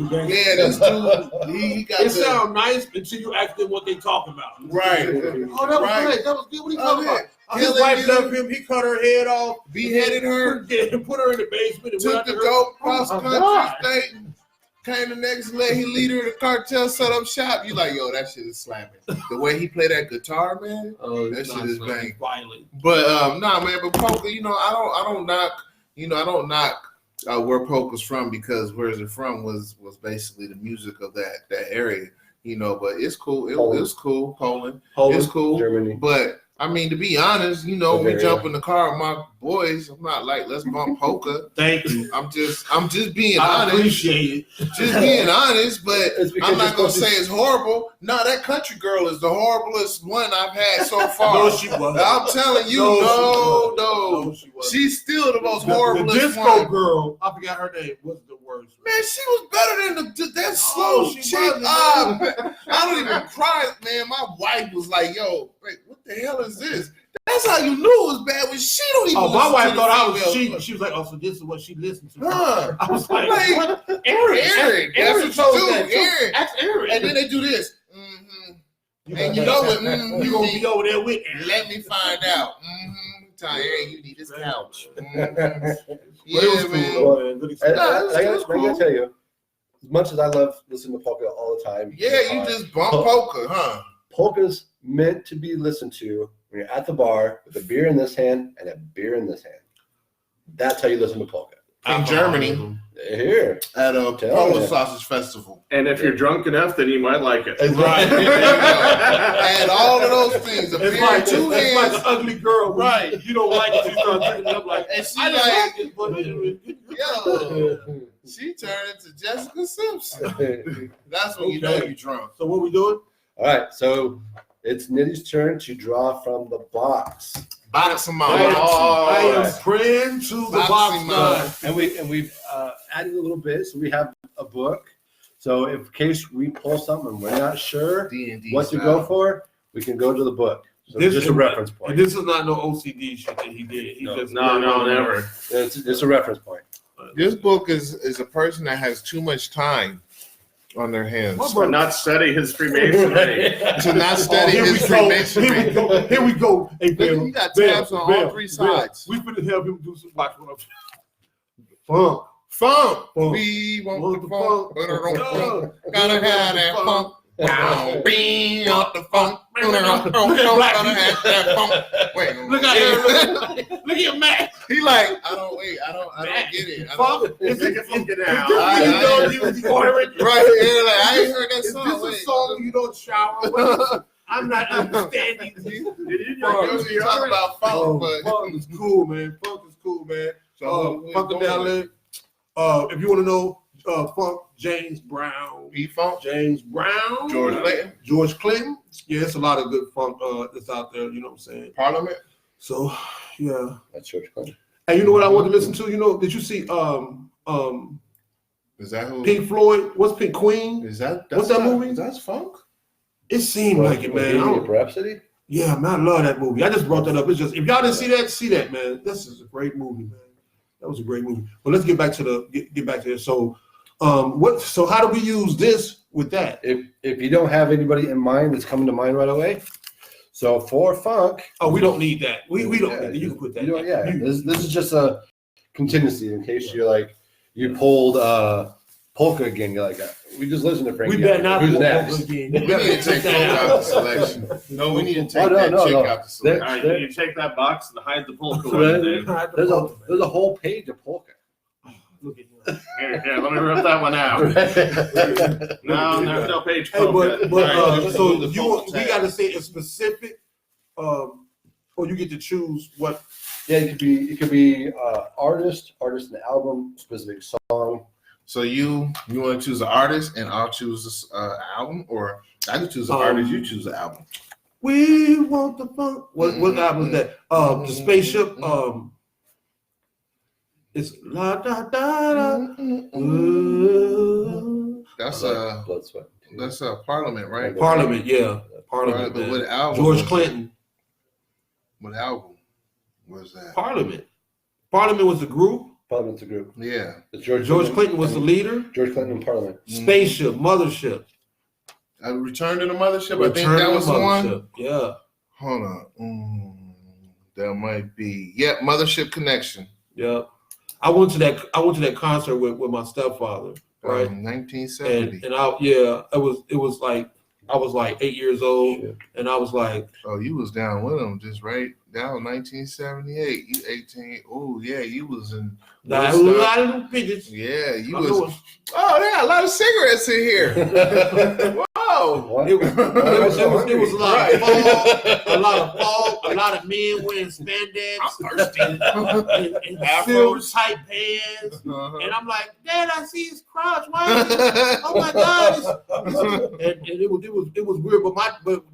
Speaker 2: dude, he got
Speaker 5: it sounds nice until you ask them what they talking about.
Speaker 2: Right.
Speaker 5: Oh, that was great. That was good. What are you talking about? His
Speaker 2: Killing
Speaker 5: wife
Speaker 2: you.
Speaker 5: left him. He cut her head off.
Speaker 2: Beheaded her.
Speaker 5: Put her in the basement. And
Speaker 2: Took the dope cross country state. Came the next day, he leader of the cartel, set up shop. You like, yo, that shit is slapping. The way he play that guitar, man, that shit is bang.
Speaker 5: Violent.
Speaker 2: But nah, man. But polka, I don't knock where polka's from, because where's it from was basically the music of that area, But it's cool. It was cool. Poland. It's cool.
Speaker 1: Germany.
Speaker 2: But I mean, to be honest, we jump in the car with my boys. I'm not like, let's bump polka.
Speaker 5: Thank you.
Speaker 2: I'm just being
Speaker 5: I
Speaker 2: honest.
Speaker 5: appreciate it.
Speaker 2: Just being honest, but I'm not gonna say
Speaker 1: it's
Speaker 2: it's horrible. No, that country girl is the horriblest one I've had so far.
Speaker 5: No, she wasn't.
Speaker 2: I'm telling you, no.
Speaker 5: She wasn't.
Speaker 2: She's still the most
Speaker 5: The
Speaker 2: horriblest
Speaker 5: disco
Speaker 2: one.
Speaker 5: girl, I forgot her name, was the worst.
Speaker 2: Man, she was better than that slow
Speaker 5: she
Speaker 2: chick.
Speaker 5: wasn't,
Speaker 2: I don't even cry, man. My wife was like, "Yo, wait, what the hell is this?" That's how you knew it was bad when she don't even.
Speaker 5: Oh, my
Speaker 2: listen
Speaker 5: wife
Speaker 2: to
Speaker 5: thought
Speaker 2: the
Speaker 5: I was
Speaker 2: female.
Speaker 5: she was like, oh, so this is what she listened to.
Speaker 2: Huh.
Speaker 5: I was like,
Speaker 2: Like,
Speaker 5: what? Aaron,
Speaker 2: That's what
Speaker 5: told
Speaker 2: you do,
Speaker 5: that too.
Speaker 2: Aaron.
Speaker 5: Ask Aaron.
Speaker 2: And then they do this. Mm-hmm. And you know what? Mm-hmm.
Speaker 5: You gonna be over there with Aaron.
Speaker 2: Let me find out. Mm-hmm. Tell Aaron, you need this couch. Mm-hmm.
Speaker 5: But
Speaker 2: Yeah,
Speaker 5: it was
Speaker 2: man.
Speaker 5: cool, man. Good
Speaker 1: I
Speaker 5: experience.
Speaker 1: gotta tell you, as much as I love listening to polka all the time,
Speaker 2: Yeah, you just bump polka, huh?
Speaker 1: polka's meant to be listened to when you're at the bar with a beer in this hand and a beer in this hand. That's how you listen to polka.
Speaker 2: In Germany,
Speaker 1: Here.
Speaker 2: at a
Speaker 1: Tell
Speaker 2: Polish
Speaker 1: ya.
Speaker 2: sausage festival.
Speaker 4: And if you're drunk enough, then you might like it.
Speaker 2: Right. And all of those things. A
Speaker 5: It's
Speaker 2: beer
Speaker 5: like
Speaker 2: in two
Speaker 5: it's like
Speaker 2: hands.
Speaker 5: an ugly girl.
Speaker 2: Right.
Speaker 5: You don't like it. You start drinking it up like,
Speaker 2: And she
Speaker 5: I
Speaker 2: like,
Speaker 5: just like it, but
Speaker 2: yo, she turned into Jessica Simpson. That's when you know
Speaker 5: Okay.
Speaker 2: you're drunk.
Speaker 5: So what we doing?
Speaker 1: All right, so it's Nitty's turn to draw from the box.
Speaker 2: Box them
Speaker 5: I
Speaker 2: out.
Speaker 5: am praying to the box
Speaker 2: Boxing
Speaker 5: God.
Speaker 1: And we've added a little bit, so we have a book. So in case we pull something and we're not sure
Speaker 2: D&D
Speaker 1: what to
Speaker 2: style.
Speaker 1: go for, we can go to the book. So
Speaker 5: This
Speaker 1: just
Speaker 5: is-
Speaker 1: a reference
Speaker 5: And
Speaker 1: point.
Speaker 5: this is not no OCD shit that he did. He
Speaker 1: No.
Speaker 5: just
Speaker 4: No, never.
Speaker 1: It's just a reference point.
Speaker 2: This book is a person that has too much time on their hands
Speaker 4: But not study his Freemasonry.
Speaker 2: to not study
Speaker 5: Here we
Speaker 2: his
Speaker 5: go.
Speaker 2: Freemasonry.
Speaker 5: Here we go. Here we go. Hey,
Speaker 2: Look,
Speaker 5: Bill.
Speaker 2: you got
Speaker 5: Bill,
Speaker 2: tabs on
Speaker 5: Bill,
Speaker 2: all three
Speaker 5: Bill.
Speaker 2: sides.
Speaker 5: We finna help him do some watch what I'm.
Speaker 2: Funk.
Speaker 5: Funk.
Speaker 2: We want
Speaker 5: Want
Speaker 2: the
Speaker 5: the
Speaker 2: funk.
Speaker 5: funk.
Speaker 2: Gotta have that funk. Down, bing, out the funk.
Speaker 5: Look at Black
Speaker 2: Gotta have that funk. Wait,
Speaker 5: Look at him. Look at Matt.
Speaker 2: He like, I don't get it. I don't,
Speaker 5: Funk. Is it
Speaker 4: Funk it
Speaker 5: is
Speaker 4: out.
Speaker 5: this you know you was ordering?
Speaker 2: right here, like I ain't heard that
Speaker 5: Is
Speaker 2: song.
Speaker 5: this a
Speaker 2: Wait.
Speaker 5: song you don't shower with? I'm not understanding this.
Speaker 4: Did you
Speaker 2: You talk about funk, but
Speaker 5: Funk is cool, man. Funk is cool, man.
Speaker 2: So,
Speaker 5: Funkadelic. If you want to know, Funk James Brown.
Speaker 2: E-Funk,
Speaker 5: James Brown.
Speaker 2: George Clinton,
Speaker 5: George Clinton. Yeah, it's a lot of good funk that's out there. You know what I'm saying?
Speaker 2: Parliament.
Speaker 5: So, yeah.
Speaker 1: That's George Clinton.
Speaker 5: And you know what I want to listen to? You know, did you see
Speaker 2: Is that who?
Speaker 5: Pink Floyd? What's Pink Queen?
Speaker 2: Is that
Speaker 5: What's that movie?
Speaker 2: That's funk.
Speaker 5: It seemed like it, man. I
Speaker 1: Bohemian
Speaker 5: don't-
Speaker 1: Rhapsody?
Speaker 5: Yeah, man, I love that movie. I just brought that up. It's just if y'all didn't see that, man. This is a great movie, man. That was a great movie. But let's get back to get back to it. So, So how do we use this with that.
Speaker 1: If you don't have anybody in mind that's coming to mind right away, so for funk.
Speaker 5: Oh, we don't need that. We don't need that. You can put that.
Speaker 1: This is just a contingency in case you're like you pulled polka again. You're like, we just listened to Frankie.
Speaker 5: We better not
Speaker 1: Who's
Speaker 5: pull
Speaker 1: next?
Speaker 5: polka again.
Speaker 2: We need to take polka out the selection. No, we need to take that chick out the selection.
Speaker 4: All right, you take that box and hide the polka one, dude.
Speaker 1: There's a whole page of polka.
Speaker 5: Look at him.
Speaker 4: Here, let me rip that one out. No, there's no page
Speaker 5: Hey,
Speaker 4: polka.
Speaker 5: so we got to say a specific, or you get to choose what.
Speaker 1: Yeah, it could be artist and album, specific song.
Speaker 2: So you want to choose an artist and I'll choose this album, or I can choose an artist, you choose an album.
Speaker 5: We want the funk. What album is that? The Spaceship. It's la da da da.
Speaker 2: That's
Speaker 1: Blood, Sweat.
Speaker 2: that's Parliament, right?
Speaker 5: Parliament, yeah, Parliament.
Speaker 2: But
Speaker 5: Man.
Speaker 2: what album?
Speaker 5: George Clinton.
Speaker 2: What album was that?
Speaker 5: Parliament. Parliament was the group.
Speaker 1: Parliament's a group.
Speaker 2: Yeah.
Speaker 1: It's
Speaker 5: George Clinton was the leader.
Speaker 1: George Clinton and Parliament.
Speaker 5: Spaceship, Mothership.
Speaker 2: Return to the Mothership. I think
Speaker 5: Return
Speaker 2: that
Speaker 5: to
Speaker 2: was the one.
Speaker 5: Mothership. Yeah.
Speaker 2: Hold on. That might be. Yep, Mothership Connection.
Speaker 5: Yeah. I went to that concert with my stepfather, right?
Speaker 2: 1970.
Speaker 5: And it was like I was like 8 years old, and I was like,
Speaker 2: Oh, you was down with him, just right down 1978. You 18. Oh yeah, you was in.
Speaker 5: a lot of them fidgets.
Speaker 2: Yeah, you
Speaker 5: I
Speaker 2: was.
Speaker 5: know
Speaker 2: Oh, they got a lot of cigarettes in here. Whoa.
Speaker 1: What?
Speaker 5: It was a lot of fog, a lot of men wearing spandex and silver tight pants. And I'm like, Dad, I see his crotch. Why? Oh my God! And it was weird. But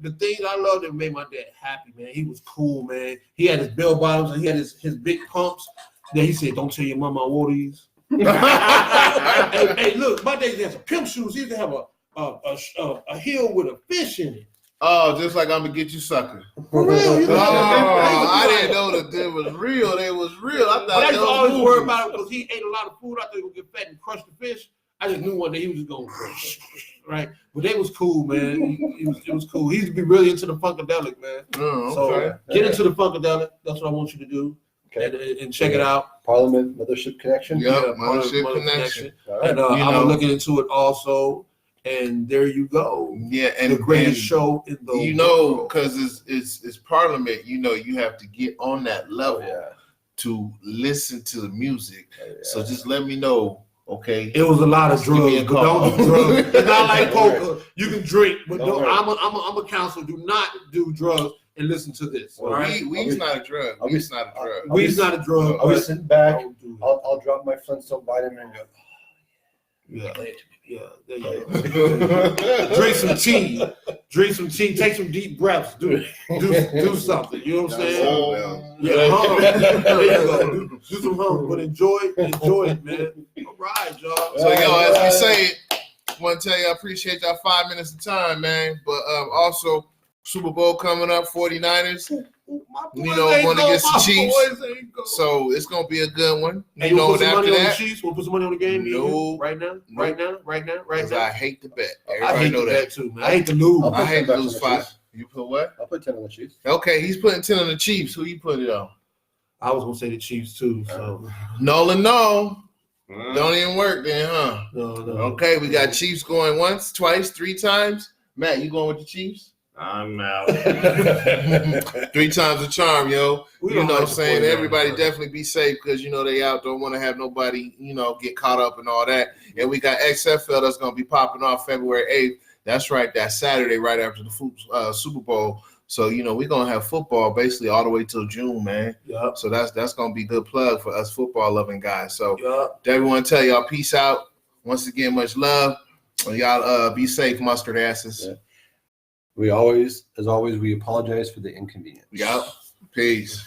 Speaker 5: the thing I loved that made my dad happy, man. He was cool, man. He had his bell bottoms and he had his big pumps. Then he said, "Don't tell your mama I wore these." hey, look, my dad had some pimp shoes. He used to have a heel with a fish in it.
Speaker 2: Oh, just like I'm gonna get you, sucker.
Speaker 5: For real,
Speaker 2: I didn't know that they was real. They was real. I thought
Speaker 5: I used
Speaker 2: they
Speaker 5: to always
Speaker 2: was
Speaker 5: worry
Speaker 2: movies.
Speaker 5: about it because he ate a lot of food. I thought he would get fat and crush the fish. I just knew one day he was just going right. But they was cool, man. It was cool. He used to be really into the funkadelic, man.
Speaker 2: Oh,
Speaker 5: So
Speaker 2: okay.
Speaker 5: get into the funkadelic. That's what I want you to do.
Speaker 1: Okay.
Speaker 5: And check it out.
Speaker 1: Parliament, Mothership Connection.
Speaker 2: Yep,
Speaker 5: Yeah,
Speaker 2: Mothership Connection.
Speaker 1: All right.
Speaker 5: And
Speaker 2: You know.
Speaker 5: I'm looking into it also. And there you go.
Speaker 2: Yeah, and
Speaker 5: The greatest
Speaker 2: and
Speaker 5: show in the
Speaker 2: you know,
Speaker 5: world.
Speaker 2: because it's Parliament. You know, you have to get on that level
Speaker 1: Yeah.
Speaker 2: to listen to the music.
Speaker 1: Oh, yeah.
Speaker 2: So just let me know, okay?
Speaker 5: It was a lot of
Speaker 2: Give me
Speaker 5: drugs,
Speaker 2: a
Speaker 5: but
Speaker 2: call.
Speaker 5: don't do drugs. It's not like poker. You can drink, but
Speaker 1: Don't
Speaker 5: no,
Speaker 1: worry.
Speaker 5: I'm a counselor. Do not do drugs and listen to this. All
Speaker 2: Well,
Speaker 5: right?
Speaker 2: weed's not a drug.
Speaker 1: I'll be-
Speaker 2: Weed's not a drug.
Speaker 5: Weed's not a drug.
Speaker 1: I'll be
Speaker 5: but
Speaker 1: sitting back.
Speaker 5: don't do that.
Speaker 1: I'll drop my Flintstone vitamin and go.
Speaker 5: Yeah,
Speaker 1: Play it to me.
Speaker 5: yeah. There you go. Drink some tea. Drink some tea. Take some deep breaths. Do something. You know what I'm saying?
Speaker 2: Oh,
Speaker 5: Yeah, hum. There you go. Do some hum, but enjoy it, man. All right, y'all.
Speaker 2: So, yo, as we say it, I want to tell you I appreciate y'all 5 minutes of time, man. But also, Super Bowl coming up, 49ers.
Speaker 5: My boys
Speaker 2: You know,
Speaker 5: ain't
Speaker 2: gonna
Speaker 5: go,
Speaker 2: get some
Speaker 5: my
Speaker 2: Chiefs.
Speaker 5: boys ain't go.
Speaker 2: So it's gonna be a good one.
Speaker 5: Hey,
Speaker 2: You know,
Speaker 5: put
Speaker 2: and
Speaker 5: some
Speaker 2: after
Speaker 5: money on the
Speaker 2: that,
Speaker 5: Chiefs. We'll put some money on the game. me and you?
Speaker 2: No.
Speaker 5: Right now,
Speaker 2: No.
Speaker 5: right now.
Speaker 2: because I hate to bet.
Speaker 5: I
Speaker 2: Everybody
Speaker 5: hate
Speaker 2: know
Speaker 5: to
Speaker 2: that.
Speaker 5: bet too, man. I hate to lose.
Speaker 1: I'll
Speaker 2: I hate to
Speaker 1: $10
Speaker 2: lose
Speaker 1: on the
Speaker 2: 5.
Speaker 1: Chiefs.
Speaker 2: You put what?
Speaker 1: I'll put 10 on the Chiefs.
Speaker 2: Okay, he's putting 10 on the Chiefs. Who you put it on?
Speaker 5: I was gonna say the Chiefs too. So
Speaker 2: Nolan, no. Don't even work then, huh?
Speaker 5: no.
Speaker 2: Okay, we got Chiefs going once, twice, 3 times. Matt, you going with the Chiefs?
Speaker 4: I'm out.
Speaker 2: 3 times a charm, yo.
Speaker 5: We
Speaker 2: You
Speaker 5: don't
Speaker 2: know what I'm
Speaker 5: like
Speaker 2: saying?
Speaker 5: the 49ers,
Speaker 2: Everybody
Speaker 5: bro.
Speaker 2: definitely be safe because, you know, they out, don't want to have nobody, you know, get caught up and all that. And we got XFL that's going to be popping off February 8th. That's right. That's Saturday right after the Super Bowl. So, you know, we're going to have football basically all the way till June, man.
Speaker 5: Yup.
Speaker 2: So that's going to be a good plug for us football-loving guys. So,
Speaker 5: Yup.
Speaker 2: everyone tell y'all peace out. Once again, much love. Y'all be safe, mustard asses.
Speaker 1: Yeah. We always, as always, we apologize for the inconvenience.
Speaker 2: Yup. Peace.